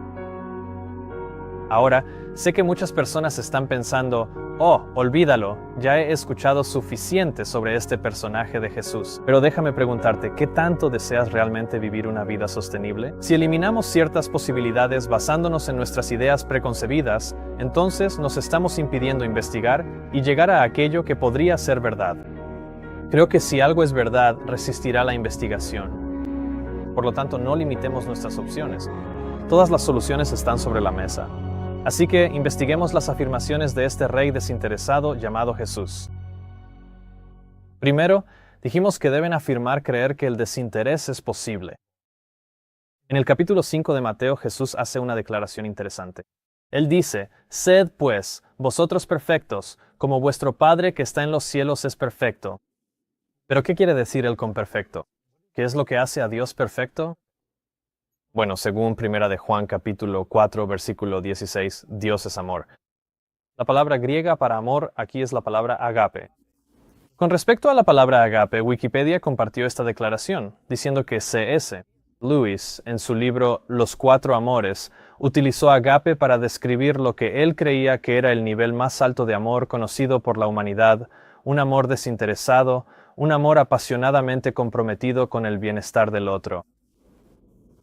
Speaker 1: Ahora, sé que muchas personas están pensando, oh, olvídalo, ya he escuchado suficiente sobre este personaje de Jesús. Pero déjame preguntarte, ¿qué tanto deseas realmente vivir una vida sostenible? Si eliminamos ciertas posibilidades basándonos en nuestras ideas preconcebidas, entonces nos estamos impidiendo investigar y llegar a aquello que podría ser verdad. Creo que si algo es verdad, resistirá la investigación. Por lo tanto, no limitemos nuestras opciones. Todas las soluciones están sobre la mesa. Así que investiguemos las afirmaciones de este rey desinteresado llamado Jesús. Primero, dijimos que deben afirmar creer que el desinterés es posible. En el capítulo 5 de Mateo, Jesús hace una declaración interesante. Él dice, «Sed, pues, vosotros perfectos, como vuestro Padre que está en los cielos es perfecto». ¿Pero qué quiere decir el con perfecto? ¿Qué es lo que hace a Dios perfecto? Bueno, según 1 de Juan capítulo 4, versículo 16, Dios es amor. La palabra griega para amor aquí es la palabra agape. Con respecto a la palabra agape, Wikipedia compartió esta declaración, diciendo que C.S. Lewis, en su libro Los Cuatro Amores, Utilizó agape para describir lo que él creía que era el nivel más alto de amor conocido por la humanidad, un amor desinteresado, un amor apasionadamente comprometido con el bienestar del otro.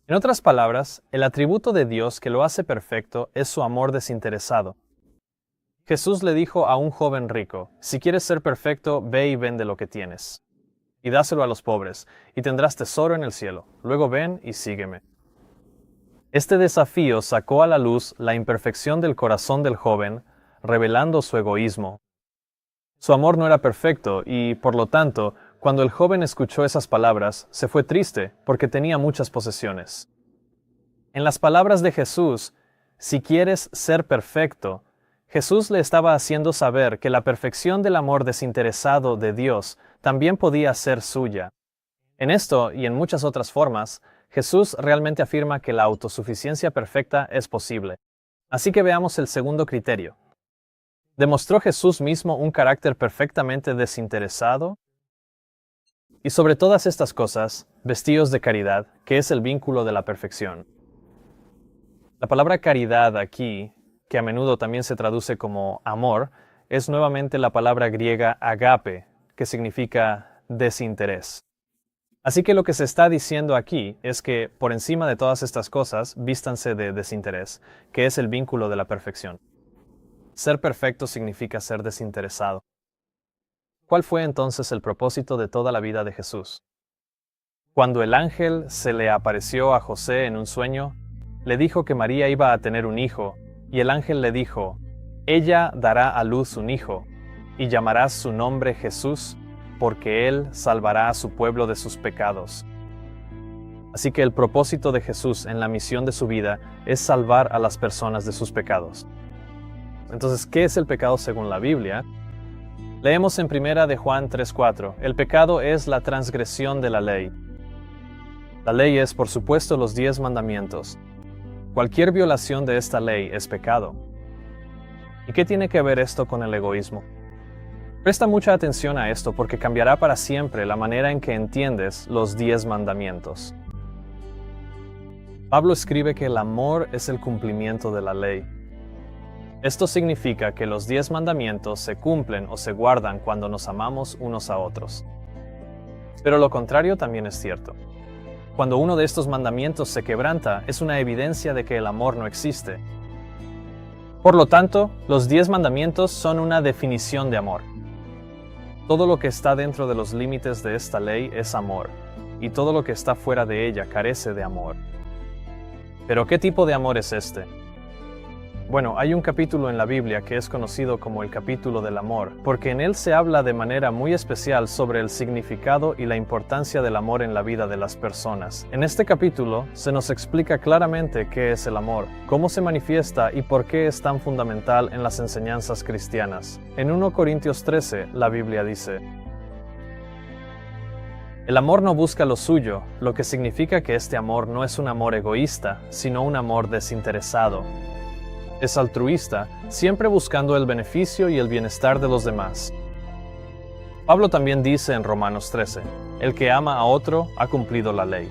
Speaker 1: En otras palabras, el atributo de Dios que lo hace perfecto es su amor desinteresado. Jesús le dijo a un joven rico, si quieres ser perfecto, ve y vende lo que tienes, y dáselo a los pobres, y tendrás tesoro en el cielo. Luego ven y sígueme. Este desafío sacó a la luz la imperfección del corazón del joven, revelando su egoísmo. Su amor no era perfecto y, por lo tanto, cuando el joven escuchó esas palabras, se fue triste porque tenía muchas posesiones. En las palabras de Jesús, si quieres ser perfecto, Jesús le estaba haciendo saber que la perfección del amor desinteresado de Dios también podía ser suya. En esto y en muchas otras formas, Jesús realmente afirma que la autosuficiencia perfecta es posible. Así que veamos el segundo criterio. ¿Demostró Jesús mismo un carácter perfectamente desinteresado? Y sobre todas estas cosas, vestíos de caridad, que es el vínculo de la perfección. La palabra caridad aquí, que a menudo también se traduce como amor, es nuevamente la palabra griega agape, que significa desinterés. Así que lo que se está diciendo aquí es que, por encima de todas estas cosas, vístanse de desinterés, que es el vínculo de la perfección. Ser perfecto significa ser desinteresado. ¿Cuál fue entonces el propósito de toda la vida de Jesús? Cuando el ángel se le apareció a José en un sueño, le dijo que María iba a tener un hijo, y el ángel le dijo, ella dará a luz un hijo, y llamarás su nombre Jesús, porque él salvará a su pueblo de sus pecados. Así que el propósito de Jesús en la misión de su vida es salvar a las personas de sus pecados. Entonces, ¿qué es el pecado según la Biblia? Leemos en 1 de Juan 3:4, el pecado es la transgresión de la ley. La ley es, por supuesto, los 10 mandamientos. Cualquier violación de esta ley es pecado. ¿Y qué tiene que ver esto con el egoísmo? Presta mucha atención a esto porque cambiará para siempre la manera en que entiendes los 10 mandamientos. Pablo escribe que el amor es el cumplimiento de la ley. Esto significa que los 10 mandamientos se cumplen o se guardan cuando nos amamos unos a otros. Pero lo contrario también es cierto. Cuando uno de estos mandamientos se quebranta, es una evidencia de que el amor no existe. Por lo tanto, los 10 mandamientos son una definición de amor. Todo lo que está dentro de los límites de esta ley es amor, y todo lo que está fuera de ella carece de amor. ¿Pero qué tipo de amor es este? Bueno, hay un capítulo en la Biblia que es conocido como el capítulo del amor, porque en él se habla de manera muy especial sobre el significado y la importancia del amor en la vida de las personas. En este capítulo se nos explica claramente qué es el amor, cómo se manifiesta y por qué es tan fundamental en las enseñanzas cristianas. En 1 Corintios 13, la Biblia dice: el amor no busca lo suyo, lo que significa que este amor no es un amor egoísta, sino un amor desinteresado. Es altruista, siempre buscando el beneficio y el bienestar de los demás. Pablo también dice en Romanos 13, el que ama a otro ha cumplido la ley.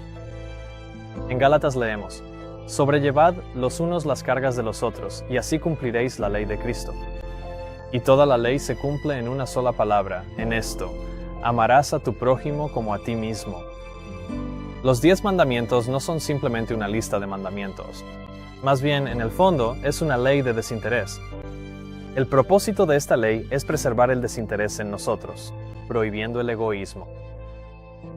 Speaker 1: En Gálatas leemos, sobrellevad los unos las cargas de los otros, y así cumpliréis la ley de Cristo. Y toda la ley se cumple en una sola palabra, en esto, amarás a tu prójimo como a ti mismo. Los 10 mandamientos no son simplemente una lista de mandamientos. Más bien, en el fondo, es una ley de desinterés. El propósito de esta ley es preservar el desinterés en nosotros, prohibiendo el egoísmo.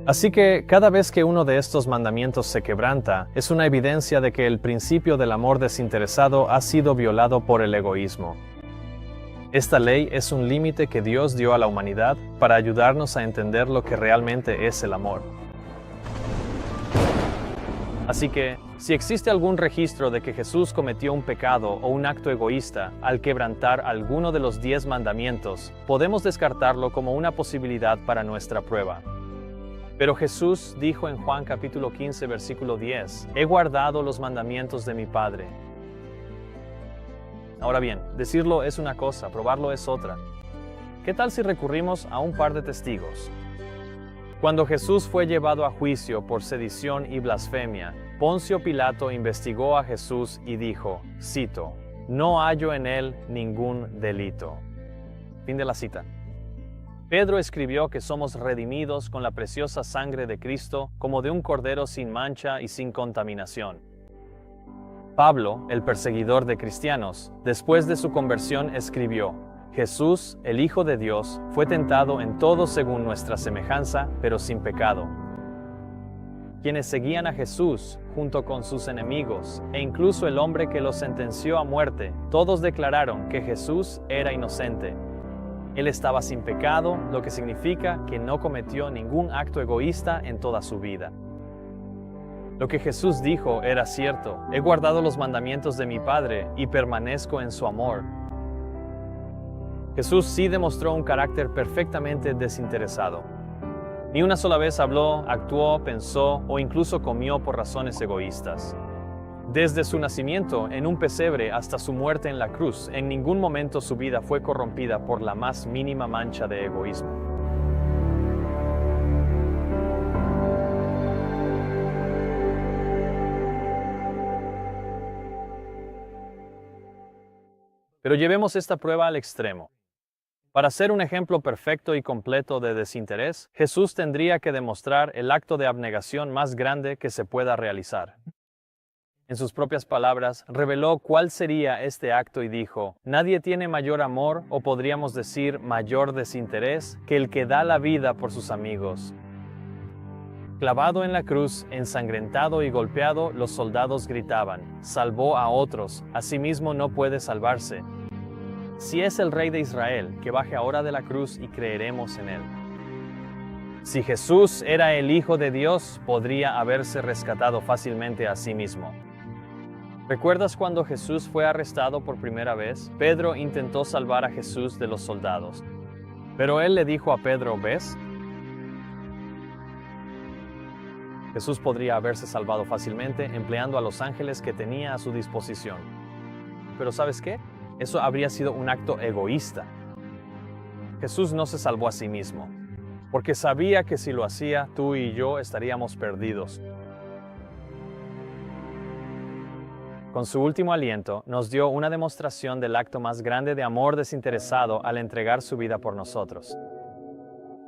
Speaker 1: Así que, cada vez que uno de estos mandamientos se quebranta, es una evidencia de que el principio del amor desinteresado ha sido violado por el egoísmo. Esta ley es un límite que Dios dio a la humanidad para ayudarnos a entender lo que realmente es el amor. Así que, si existe algún registro de que Jesús cometió un pecado o un acto egoísta al quebrantar alguno de los 10 mandamientos, podemos descartarlo como una posibilidad para nuestra prueba. Pero Jesús dijo en Juan capítulo 15, versículo 10, «He guardado los mandamientos de mi Padre». Ahora bien, decirlo es una cosa, probarlo es otra. ¿Qué tal si recurrimos a un par de testigos? Cuando Jesús fue llevado a juicio por sedición y blasfemia, Poncio Pilato investigó a Jesús y dijo, cito, no hallo en él ningún delito. Fin de la cita. Pedro escribió que somos redimidos con la preciosa sangre de Cristo como de un cordero sin mancha y sin contaminación. Pablo, el perseguidor de cristianos, después de su conversión escribió, Jesús, el Hijo de Dios, fue tentado en todo según nuestra semejanza, pero sin pecado. Quienes seguían a Jesús, junto con sus enemigos, e incluso el hombre que lo sentenció a muerte, todos declararon que Jesús era inocente. Él estaba sin pecado, lo que significa que no cometió ningún acto egoísta en toda su vida. Lo que Jesús dijo era cierto, he guardado los mandamientos de mi Padre y permanezco en su amor. Jesús sí demostró un carácter perfectamente desinteresado. Ni una sola vez habló, actuó, pensó o incluso comió por razones egoístas. Desde su nacimiento en un pesebre hasta su muerte en la cruz, en ningún momento su vida fue corrompida por la más mínima mancha de egoísmo. Pero llevemos esta prueba al extremo. Para ser un ejemplo perfecto y completo de desinterés, Jesús tendría que demostrar el acto de abnegación más grande que se pueda realizar. En sus propias palabras, reveló cuál sería este acto y dijo, nadie tiene mayor amor, o podríamos decir mayor desinterés, que el que da la vida por sus amigos. Clavado en la cruz, ensangrentado y golpeado, los soldados gritaban, salvó a otros, asimismo no puede salvarse. Si es el Rey de Israel, que baje ahora de la cruz y creeremos en él. Si Jesús era el Hijo de Dios, podría haberse rescatado fácilmente a sí mismo. ¿Recuerdas cuando Jesús fue arrestado por primera vez? Pedro intentó salvar a Jesús de los soldados. Pero él le dijo a Pedro, ¿ves? Jesús podría haberse salvado fácilmente empleando a los ángeles que tenía a su disposición. Pero ¿sabes qué? Eso habría sido un acto egoísta. Jesús no se salvó a sí mismo, porque sabía que si lo hacía, tú y yo estaríamos perdidos. Con su último aliento, nos dio una demostración del acto más grande de amor desinteresado al entregar su vida por nosotros.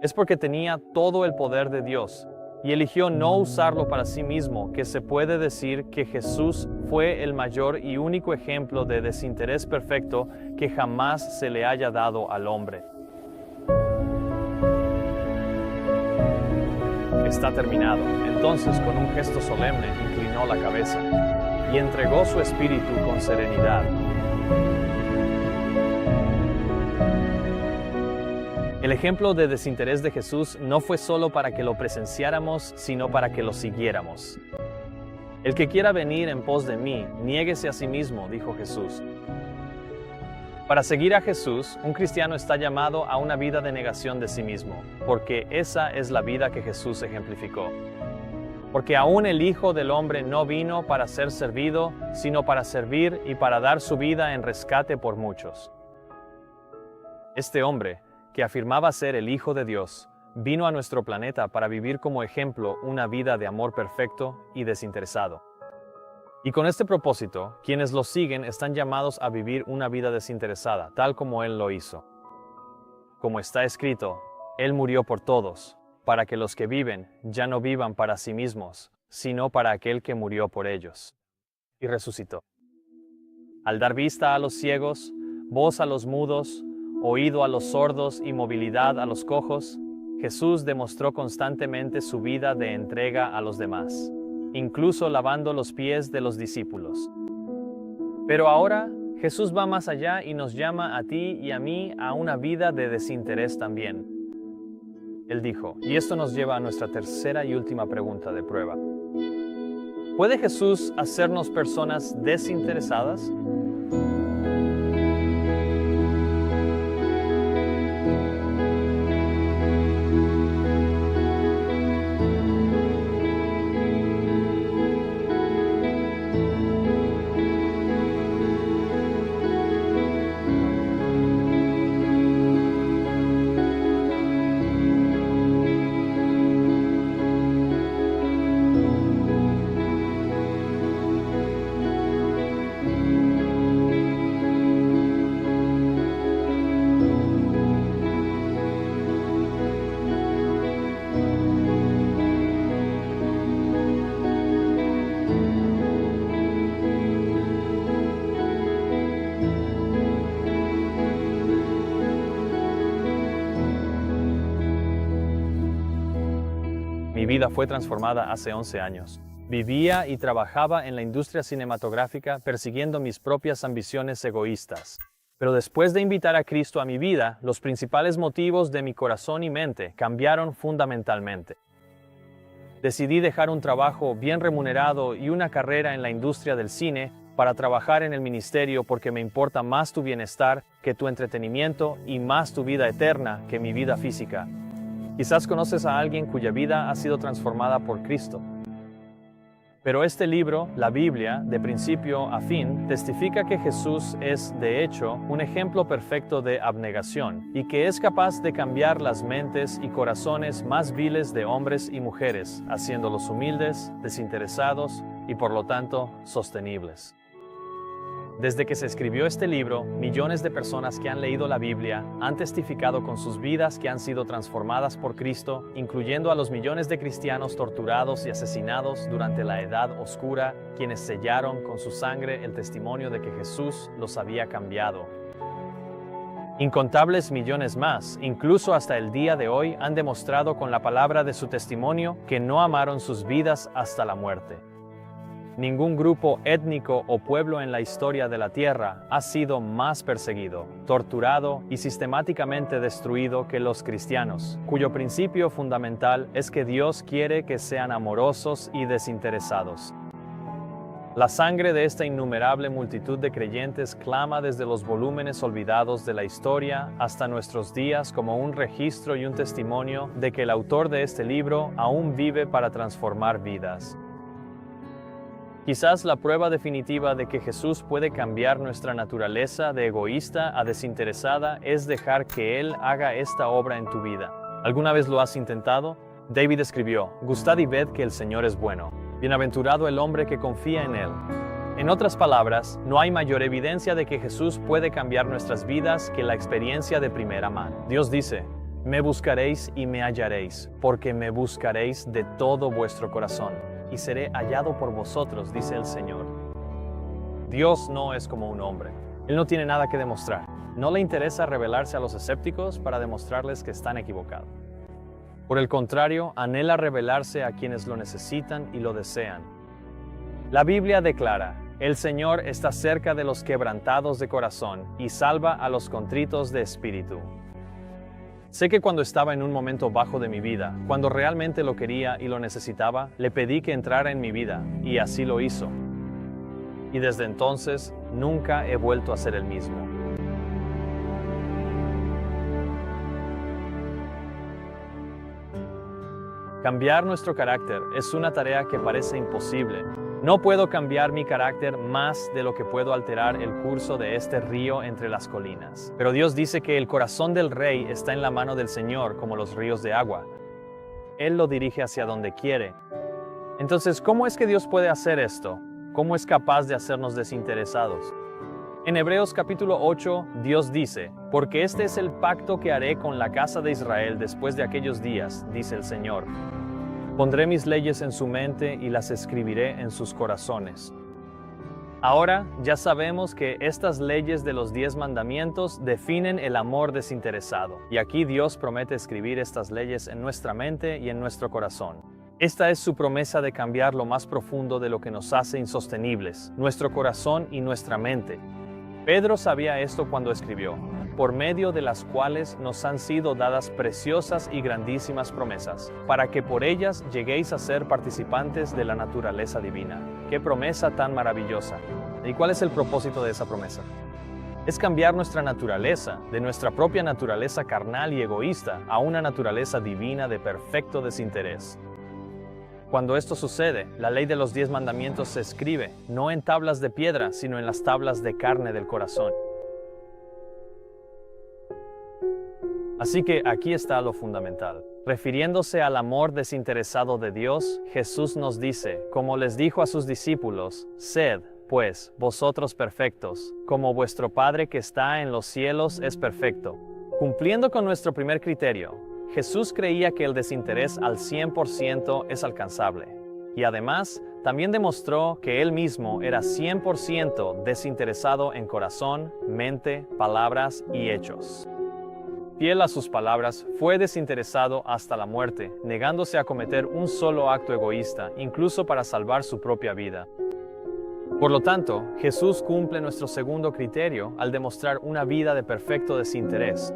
Speaker 1: Es porque tenía todo el poder de Dios y eligió no usarlo para sí mismo que se puede decir que Jesús fue el mayor y único ejemplo de desinterés perfecto que jamás se le haya dado al hombre. Está terminado. Entonces, con un gesto solemne, inclinó la cabeza y entregó su espíritu con serenidad. El ejemplo de desinterés de Jesús no fue solo para que lo presenciáramos, sino para que lo siguiéramos. El que quiera venir en pos de mí, niéguese a sí mismo, dijo Jesús. Para seguir a Jesús, un cristiano está llamado a una vida de negación de sí mismo, porque esa es la vida que Jesús ejemplificó. Porque aún el Hijo del Hombre no vino para ser servido, sino para servir y para dar su vida en rescate por muchos. Este hombre, que afirmaba ser el Hijo de Dios, vino a nuestro planeta para vivir como ejemplo una vida de amor perfecto y desinteresado. Y con este propósito, quienes lo siguen están llamados a vivir una vida desinteresada, tal como Él lo hizo. Como está escrito, Él murió por todos, para que los que viven ya no vivan para sí mismos, sino para aquel que murió por ellos. Y resucitó. Al dar vista a los ciegos, voz a los mudos, oído a los sordos y movilidad a los cojos, Jesús demostró constantemente su vida de entrega a los demás, incluso lavando los pies de los discípulos. Pero ahora, Jesús va más allá y nos llama a ti y a mí a una vida de desinterés también. Él dijo, y esto nos lleva a nuestra tercera y última pregunta de prueba. ¿Puede Jesús hacernos personas desinteresadas? Mi vida fue transformada hace 11 años. Vivía y trabajaba en la industria cinematográfica persiguiendo mis propias ambiciones egoístas. Pero después de invitar a Cristo a mi vida, los principales motivos de mi corazón y mente cambiaron fundamentalmente. Decidí dejar un trabajo bien remunerado y una carrera en la industria del cine para trabajar en el ministerio porque me importa más tu bienestar que tu entretenimiento y más tu vida eterna que mi vida física. Quizás conoces a alguien cuya vida ha sido transformada por Cristo. Pero este libro, la Biblia, de principio a fin, testifica que Jesús es, de hecho, un ejemplo perfecto de abnegación y que es capaz de cambiar las mentes y corazones más viles de hombres y mujeres, haciéndolos humildes, desinteresados y, por lo tanto, sostenibles. Desde que se escribió este libro, millones de personas que han leído la Biblia han testificado con sus vidas que han sido transformadas por Cristo, incluyendo a los millones de cristianos torturados y asesinados durante la Edad Oscura, quienes sellaron con su sangre el testimonio de que Jesús los había cambiado. Incontables millones más, incluso hasta el día de hoy, han demostrado con la palabra de su testimonio que no amaron sus vidas hasta la muerte. Ningún grupo étnico o pueblo en la historia de la Tierra ha sido más perseguido, torturado y sistemáticamente destruido que los cristianos, cuyo principio fundamental es que Dios quiere que sean amorosos y desinteresados. La sangre de esta innumerable multitud de creyentes clama desde los volúmenes olvidados de la historia hasta nuestros días como un registro y un testimonio de que el autor de este libro aún vive para transformar vidas. Quizás la prueba definitiva de que Jesús puede cambiar nuestra naturaleza de egoísta a desinteresada es dejar que Él haga esta obra en tu vida. ¿Alguna vez lo has intentado? David escribió: «Gustad y ved que el Señor es bueno. Bienaventurado el hombre que confía en Él». En otras palabras, no hay mayor evidencia de que Jesús puede cambiar nuestras vidas que la experiencia de primera mano. Dios dice: «Me buscaréis y me hallaréis, porque me buscaréis de todo vuestro corazón. Y seré hallado por vosotros», dice el Señor. Dios no es como un hombre. Él no tiene nada que demostrar. No le interesa revelarse a los escépticos para demostrarles que están equivocados. Por el contrario, anhela revelarse a quienes lo necesitan y lo desean. La Biblia declara: «El Señor está cerca de los quebrantados de corazón y salva a los contritos de espíritu». Sé que cuando estaba en un momento bajo de mi vida, cuando realmente lo quería y lo necesitaba, le pedí que entrara en mi vida, y así lo hizo. Y desde entonces, nunca he vuelto a ser el mismo. Cambiar nuestro carácter es una tarea que parece imposible. No puedo cambiar mi carácter más de lo que puedo alterar el curso de este río entre las colinas. Pero Dios dice que el corazón del rey está en la mano del Señor como los ríos de agua. Él lo dirige hacia donde quiere. Entonces, ¿cómo es que Dios puede hacer esto? ¿Cómo es capaz de hacernos desinteresados? En Hebreos capítulo 8, Dios dice: «Porque este es el pacto que haré con la casa de Israel después de aquellos días, dice el Señor. Pondré mis leyes en su mente y las escribiré en sus corazones». Ahora ya sabemos que estas leyes de los 10 mandamientos definen el amor desinteresado. Y aquí Dios promete escribir estas leyes en nuestra mente y en nuestro corazón. Esta es su promesa de cambiar lo más profundo de lo que nos hace insostenibles, nuestro corazón y nuestra mente. Pedro sabía esto cuando escribió: «Por medio de las cuales nos han sido dadas preciosas y grandísimas promesas, para que por ellas lleguéis a ser participantes de la naturaleza divina». ¡Qué promesa tan maravillosa! ¿Y cuál es el propósito de esa promesa? Es cambiar nuestra naturaleza, de nuestra propia naturaleza carnal y egoísta, a una naturaleza divina de perfecto desinterés. Cuando esto sucede, la ley de los 10 mandamientos se escribe, no en tablas de piedra, sino en las tablas de carne del corazón. Así que aquí está lo fundamental. Refiriéndose al amor desinteresado de Dios, Jesús nos dice, como les dijo a sus discípulos: «Sed, pues, vosotros perfectos, como vuestro Padre que está en los cielos es perfecto». Cumpliendo con nuestro primer criterio, Jesús creía que el desinterés al 100% es alcanzable. Y además, también demostró que Él mismo era 100% desinteresado en corazón, mente, palabras y hechos. fiel a sus palabras, fue desinteresado hasta la muerte, negándose a cometer un solo acto egoísta, incluso para salvar su propia vida. Por lo tanto, Jesús cumple nuestro segundo criterio al demostrar una vida de perfecto desinterés.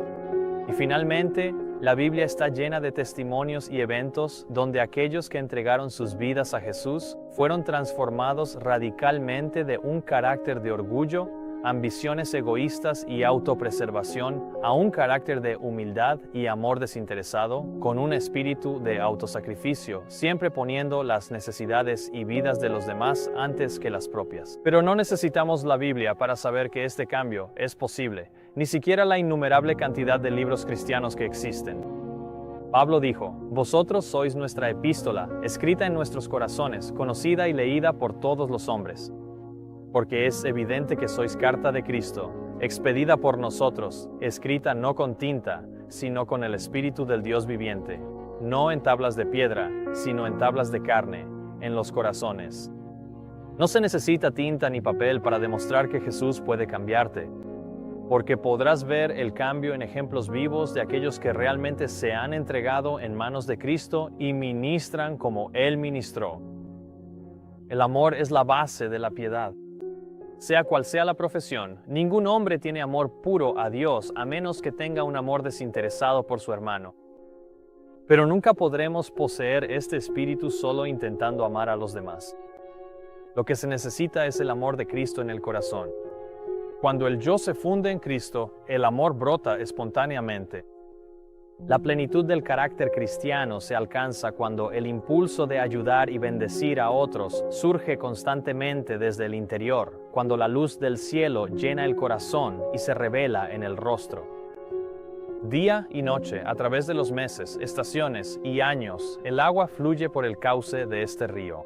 Speaker 1: Y finalmente, la Biblia está llena de testimonios y eventos donde aquellos que entregaron sus vidas a Jesús fueron transformados radicalmente de un carácter de orgullo, ambiciones egoístas y autopreservación a un carácter de humildad y amor desinteresado, con un espíritu de autosacrificio, siempre poniendo las necesidades y vidas de los demás antes que las propias. Pero no necesitamos la Biblia para saber que este cambio es posible, ni siquiera la innumerable cantidad de libros cristianos que existen. Pablo dijo: «Vosotros sois nuestra epístola, escrita en nuestros corazones, conocida y leída por todos los hombres. Porque es evidente que sois carta de Cristo, expedida por nosotros, escrita no con tinta, sino con el Espíritu del Dios viviente, no en tablas de piedra, sino en tablas de carne, en los corazones». No se necesita tinta ni papel para demostrar que Jesús puede cambiarte, porque podrás ver el cambio en ejemplos vivos de aquellos que realmente se han entregado en manos de Cristo y ministran como Él ministró. El amor es la base de la piedad. Sea cual sea la profesión, ningún hombre tiene amor puro a Dios a menos que tenga un amor desinteresado por su hermano. Pero nunca podremos poseer este espíritu solo intentando amar a los demás. Lo que se necesita es el amor de Cristo en el corazón. Cuando el yo se funde en Cristo, el amor brota espontáneamente. La plenitud del carácter cristiano se alcanza cuando el impulso de ayudar y bendecir a otros surge constantemente desde el interior, cuando la luz del cielo llena el corazón y se revela en el rostro. Día y noche, a través de los meses, estaciones y años, el agua fluye por el cauce de este río.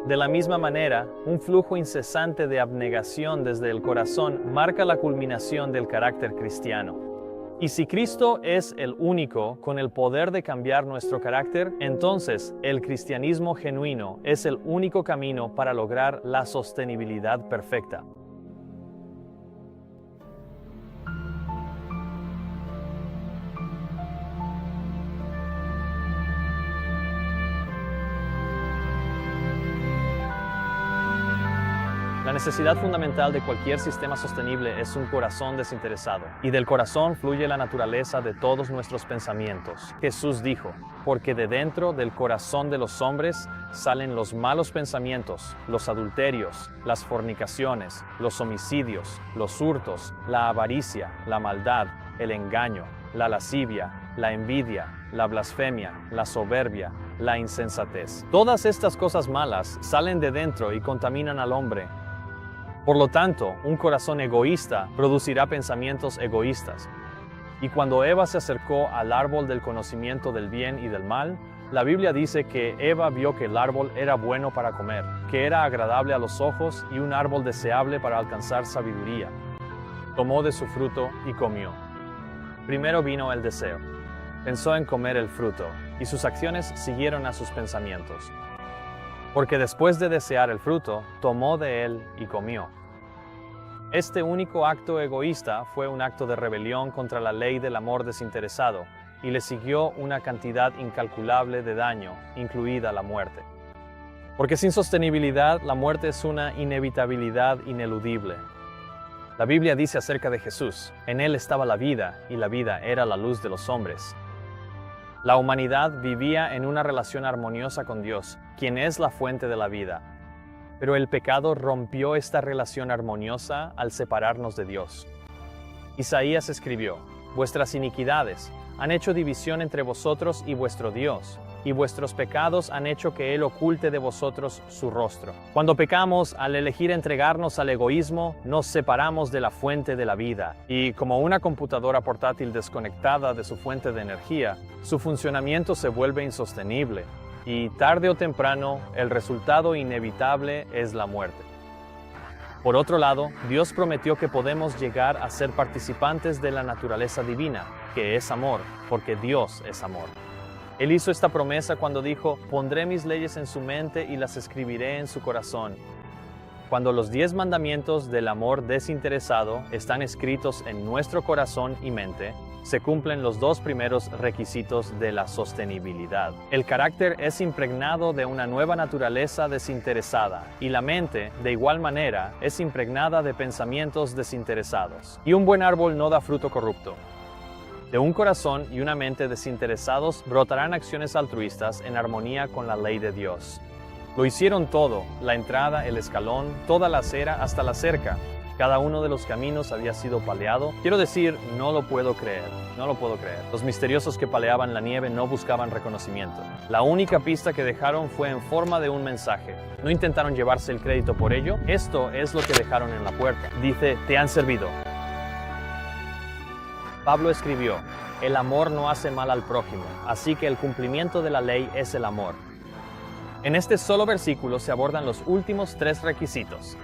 Speaker 1: De la misma manera, un flujo incesante de abnegación desde el corazón marca la culminación del carácter cristiano. Y si Cristo es el único con el poder de cambiar nuestro carácter, entonces el cristianismo genuino es el único camino para lograr la sostenibilidad perfecta. La necesidad fundamental de cualquier sistema sostenible es un corazón desinteresado, y del corazón fluye la naturaleza de todos nuestros pensamientos. Jesús dijo: «Porque de dentro del corazón de los hombres salen los malos pensamientos, los adulterios, las fornicaciones, los homicidios, los hurtos, la avaricia, la maldad, el engaño, la lascivia, la envidia, la blasfemia, la soberbia, la insensatez». Todas estas cosas malas salen de dentro y contaminan al hombre. Por lo tanto, un corazón egoísta producirá pensamientos egoístas. Y cuando Eva se acercó al árbol del conocimiento del bien y del mal, la Biblia dice que Eva vio que el árbol era bueno para comer, que era agradable a los ojos y un árbol deseable para alcanzar sabiduría. Tomó de su fruto y comió. Primero vino el deseo. Pensó en comer el fruto, y sus acciones siguieron a sus pensamientos. Porque después de desear el fruto, tomó de él y comió. Este único acto egoísta fue un acto de rebelión contra la ley del amor desinteresado, y le siguió una cantidad incalculable de daño, incluida la muerte. Porque sin sostenibilidad, la muerte es una inevitabilidad ineludible. La Biblia dice acerca de Jesús: «En él estaba la vida, y la vida era la luz de los hombres». La humanidad vivía en una relación armoniosa con Dios, quien es la fuente de la vida. Pero el pecado rompió esta relación armoniosa al separarnos de Dios. Isaías escribió: «Vuestras iniquidades han hecho división entre vosotros y vuestro Dios, y vuestros pecados han hecho que Él oculte de vosotros su rostro». Cuando pecamos, al elegir entregarnos al egoísmo, nos separamos de la fuente de la vida, y como una computadora portátil desconectada de su fuente de energía, su funcionamiento se vuelve insostenible, y tarde o temprano, el resultado inevitable es la muerte. Por otro lado, Dios prometió que podemos llegar a ser participantes de la naturaleza divina, que es amor, porque Dios es amor. Él hizo esta promesa cuando dijo: «Pondré mis leyes en su mente y las escribiré en su corazón». Cuando los 10 mandamientos del amor desinteresado están escritos en nuestro corazón y mente, se cumplen los dos primeros requisitos de la sostenibilidad. El carácter es impregnado de una nueva naturaleza desinteresada, y la mente, de igual manera, es impregnada de pensamientos desinteresados. Y un buen árbol no da fruto corrupto. De un corazón y una mente desinteresados brotarán acciones altruistas en armonía con la ley de Dios. Lo hicieron todo, la entrada, el escalón, toda la acera hasta la cerca. Cada uno de los caminos había sido paleado. Quiero decir, no lo puedo creer. Los misteriosos que paleaban la nieve no buscaban reconocimiento. La única pista que dejaron fue en forma de un mensaje. No intentaron llevarse el crédito por ello. Esto es lo que dejaron en la puerta. Dice, te han servido. Pablo escribió, el amor no hace mal al prójimo, así que el cumplimiento de la ley es el amor. En este solo versículo se abordan los últimos 3 requisitos.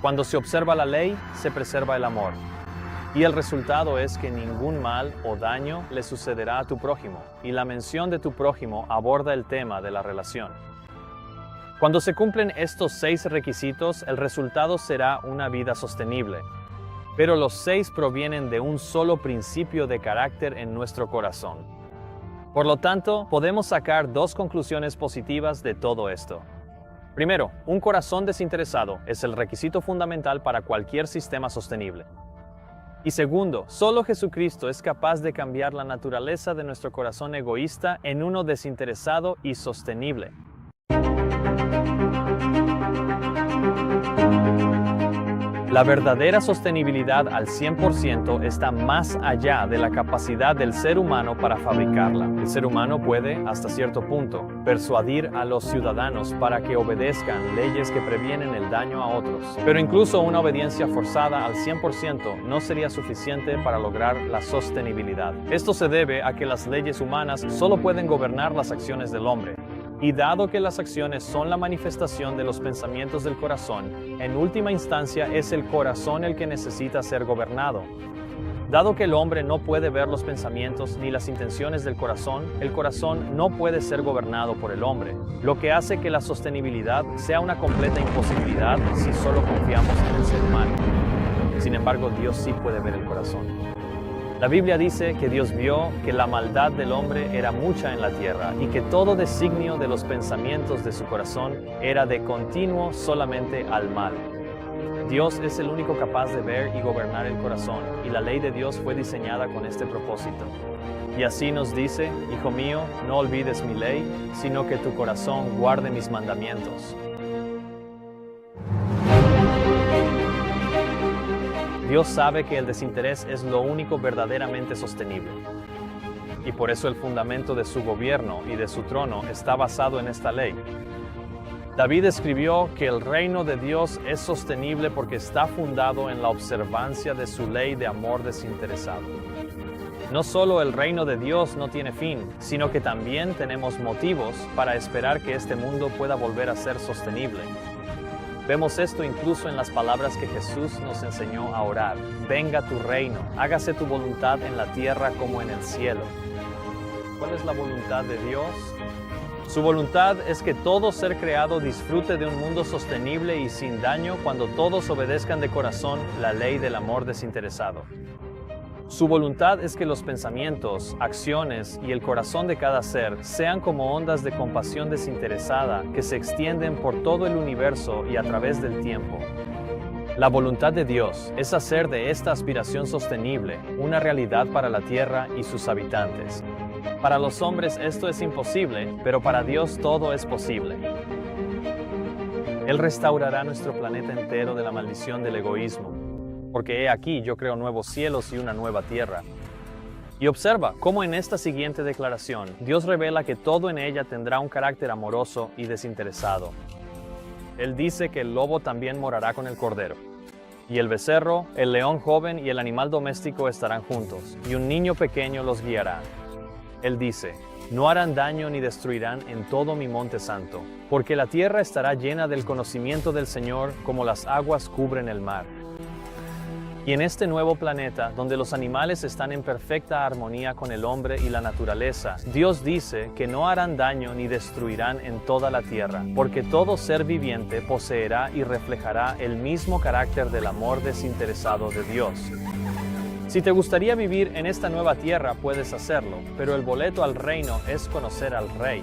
Speaker 1: Cuando se observa la ley, se preserva el amor. Y el resultado es que ningún mal o daño le sucederá a tu prójimo, y la mención de tu prójimo aborda el tema de la relación. Cuando se cumplen estos 6 requisitos, el resultado será una vida sostenible. Pero los 6 provienen de un solo principio de carácter en nuestro corazón. Por lo tanto, podemos sacar 2 conclusiones positivas de todo esto. Primero, un corazón desinteresado es el requisito fundamental para cualquier sistema sostenible. Y segundo, solo Jesucristo es capaz de cambiar la naturaleza de nuestro corazón egoísta en uno desinteresado y sostenible. La verdadera sostenibilidad al 100% está más allá de la capacidad del ser humano para fabricarla. El ser humano puede, hasta cierto punto, persuadir a los ciudadanos para que obedezcan leyes que previenen el daño a otros. Pero incluso una obediencia forzada al 100% no sería suficiente para lograr la sostenibilidad. Esto se debe a que las leyes humanas solo pueden gobernar las acciones del hombre. Y dado que las acciones son la manifestación de los pensamientos del corazón, en última instancia es el corazón el que necesita ser gobernado. Dado que el hombre no puede ver los pensamientos ni las intenciones del corazón, el corazón no puede ser gobernado por el hombre, lo que hace que la sostenibilidad sea una completa imposibilidad si solo confiamos en el ser humano. Sin embargo, Dios sí puede ver el corazón. La Biblia dice que Dios vio que la maldad del hombre era mucha en la tierra y que todo designio de los pensamientos de su corazón era de continuo solamente al mal. Dios es el único capaz de ver y gobernar el corazón, y la ley de Dios fue diseñada con este propósito. Y así nos dice, Hijo mío, no olvides mi ley, sino que tu corazón guarde mis mandamientos. Dios sabe que el desinterés es lo único verdaderamente sostenible. Y por eso el fundamento de su gobierno y de su trono está basado en esta ley. David escribió que el reino de Dios es sostenible porque está fundado en la observancia de su ley de amor desinteresado. No solo el reino de Dios no tiene fin, sino que también tenemos motivos para esperar que este mundo pueda volver a ser sostenible. Vemos esto incluso en las palabras que Jesús nos enseñó a orar. Venga tu reino, hágase tu voluntad en la tierra como en el cielo. ¿Cuál es la voluntad de Dios? Su voluntad es que todo ser creado disfrute de un mundo sostenible y sin daño cuando todos obedezcan de corazón la ley del amor desinteresado. Su voluntad es que los pensamientos, acciones y el corazón de cada ser sean como ondas de compasión desinteresada que se extienden por todo el universo y a través del tiempo. La voluntad de Dios es hacer de esta aspiración sostenible una realidad para la tierra y sus habitantes. Para los hombres esto es imposible, pero para Dios todo es posible. Él restaurará nuestro planeta entero de la maldición del egoísmo. Porque he aquí yo creo nuevos cielos y una nueva tierra. Y observa cómo en esta siguiente declaración Dios revela que todo en ella tendrá un carácter amoroso y desinteresado. Él dice que el lobo también morará con el cordero. Y el becerro, el león joven y el animal doméstico estarán juntos, y un niño pequeño los guiará. Él dice, no harán daño ni destruirán en todo mi monte santo, porque la tierra estará llena del conocimiento del Señor como las aguas cubren el mar. Y en este nuevo planeta, donde los animales están en perfecta armonía con el hombre y la naturaleza, Dios dice que no harán daño ni destruirán en toda la tierra, porque todo ser viviente poseerá y reflejará el mismo carácter del amor desinteresado de Dios. Si te gustaría vivir en esta nueva tierra, puedes hacerlo, pero el boleto al reino es conocer al Rey.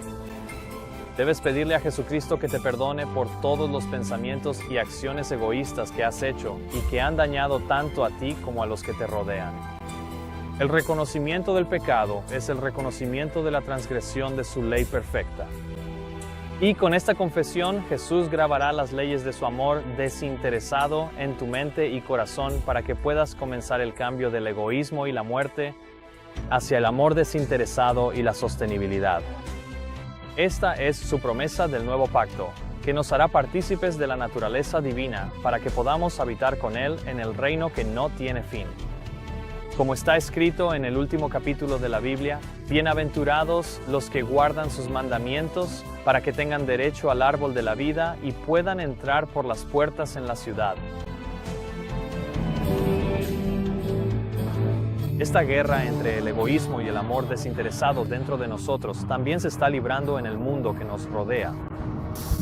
Speaker 1: Debes pedirle a Jesucristo que te perdone por todos los pensamientos y acciones egoístas que has hecho y que han dañado tanto a ti como a los que te rodean. El reconocimiento del pecado es el reconocimiento de la transgresión de su ley perfecta. Y con esta confesión, Jesús grabará las leyes de su amor desinteresado en tu mente y corazón para que puedas comenzar el cambio del egoísmo y la muerte hacia el amor desinteresado y la sostenibilidad. Esta es su promesa del nuevo pacto, que nos hará partícipes de la naturaleza divina para que podamos habitar con Él en el reino que no tiene fin. Como está escrito en el último capítulo de la Biblia, bienaventurados los que guardan sus mandamientos para que tengan derecho al árbol de la vida y puedan entrar por las puertas en la ciudad. Esta guerra entre el egoísmo y el amor desinteresado dentro de nosotros también se está librando en el mundo que nos rodea.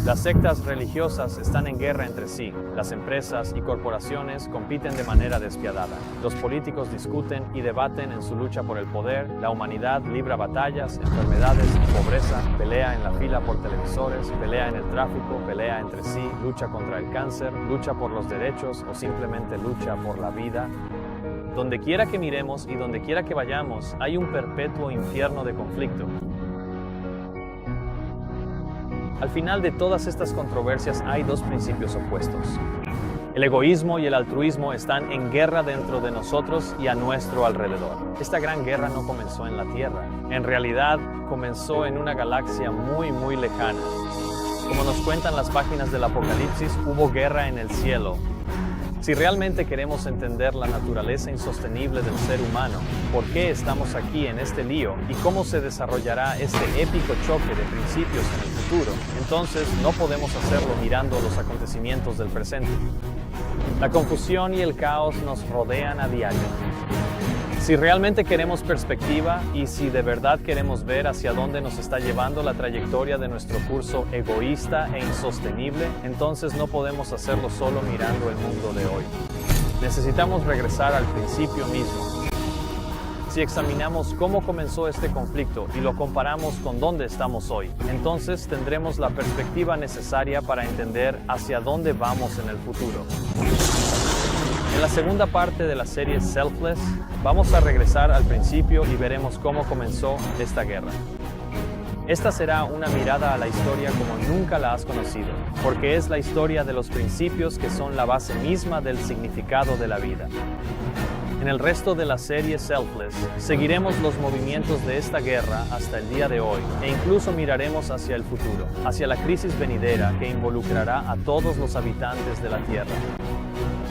Speaker 1: Las sectas religiosas están en guerra entre sí, las empresas y corporaciones compiten de manera despiadada, los políticos discuten y debaten en su lucha por el poder, la humanidad libra batallas, enfermedades y pobreza, pelea en la fila por televisores, pelea en el tráfico, pelea entre sí, lucha contra el cáncer, lucha por los derechos o simplemente lucha por la vida. Donde quiera que miremos y donde quiera que vayamos, hay un perpetuo infierno de conflicto. Al final de todas estas controversias hay dos principios opuestos. El egoísmo y el altruismo están en guerra dentro de nosotros y a nuestro alrededor. Esta gran guerra no comenzó en la Tierra. En realidad, comenzó en una galaxia muy lejana. Como nos cuentan las páginas del Apocalipsis, hubo guerra en el cielo. Si realmente queremos entender la naturaleza insostenible del ser humano, por qué estamos aquí en este lío y cómo se desarrollará este épico choque de principios en el futuro, entonces no podemos hacerlo mirando los acontecimientos del presente. La confusión y el caos nos rodean a diario. Si realmente queremos perspectiva y si de verdad queremos ver hacia dónde nos está llevando la trayectoria de nuestro curso egoísta e insostenible, entonces no podemos hacerlo solo mirando el mundo de hoy. Necesitamos regresar al principio mismo. Si examinamos cómo comenzó este conflicto y lo comparamos con dónde estamos hoy, entonces tendremos la perspectiva necesaria para entender hacia dónde vamos en el futuro. En la segunda parte de la serie Selfless, vamos a regresar al principio y veremos cómo comenzó esta guerra. Esta será una mirada a la historia como nunca la has conocido, porque es la historia de los principios que son la base misma del significado de la vida. En el resto de la serie Selfless, seguiremos los movimientos de esta guerra hasta el día de hoy e incluso miraremos hacia el futuro, hacia la crisis venidera que involucrará a todos los habitantes de la Tierra.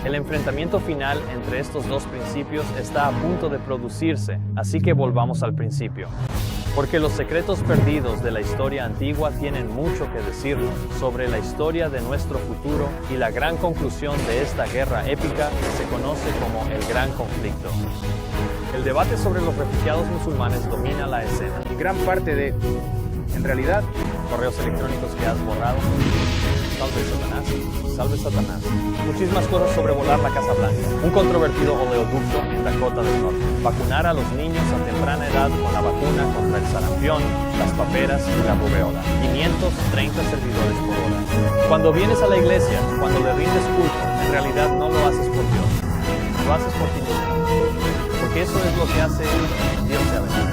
Speaker 1: El enfrentamiento final entre estos dos principios está a punto de producirse, así que volvamos al principio. Porque los secretos perdidos de la historia antigua tienen mucho que decirnos sobre la historia de nuestro futuro y la gran conclusión de esta guerra épica que se conoce como el Gran Conflicto. El debate sobre los refugiados musulmanes domina la escena.
Speaker 10: Gran parte de, en realidad,
Speaker 1: correos electrónicos que has borrado. Salve Satanás, salve Satanás. Muchísimas cosas sobre volar la Casa Blanca. Un controvertido oleoducto en Dakota del Norte. Vacunar a los niños a temprana edad con la vacuna contra el sarampión, las paperas y la rubeola. 530 servidores por hora. Cuando vienes a la iglesia, cuando le rindes culto, en realidad no lo haces por Dios. Lo haces por ti mismo. Porque eso es lo que hace Dios te bendiga.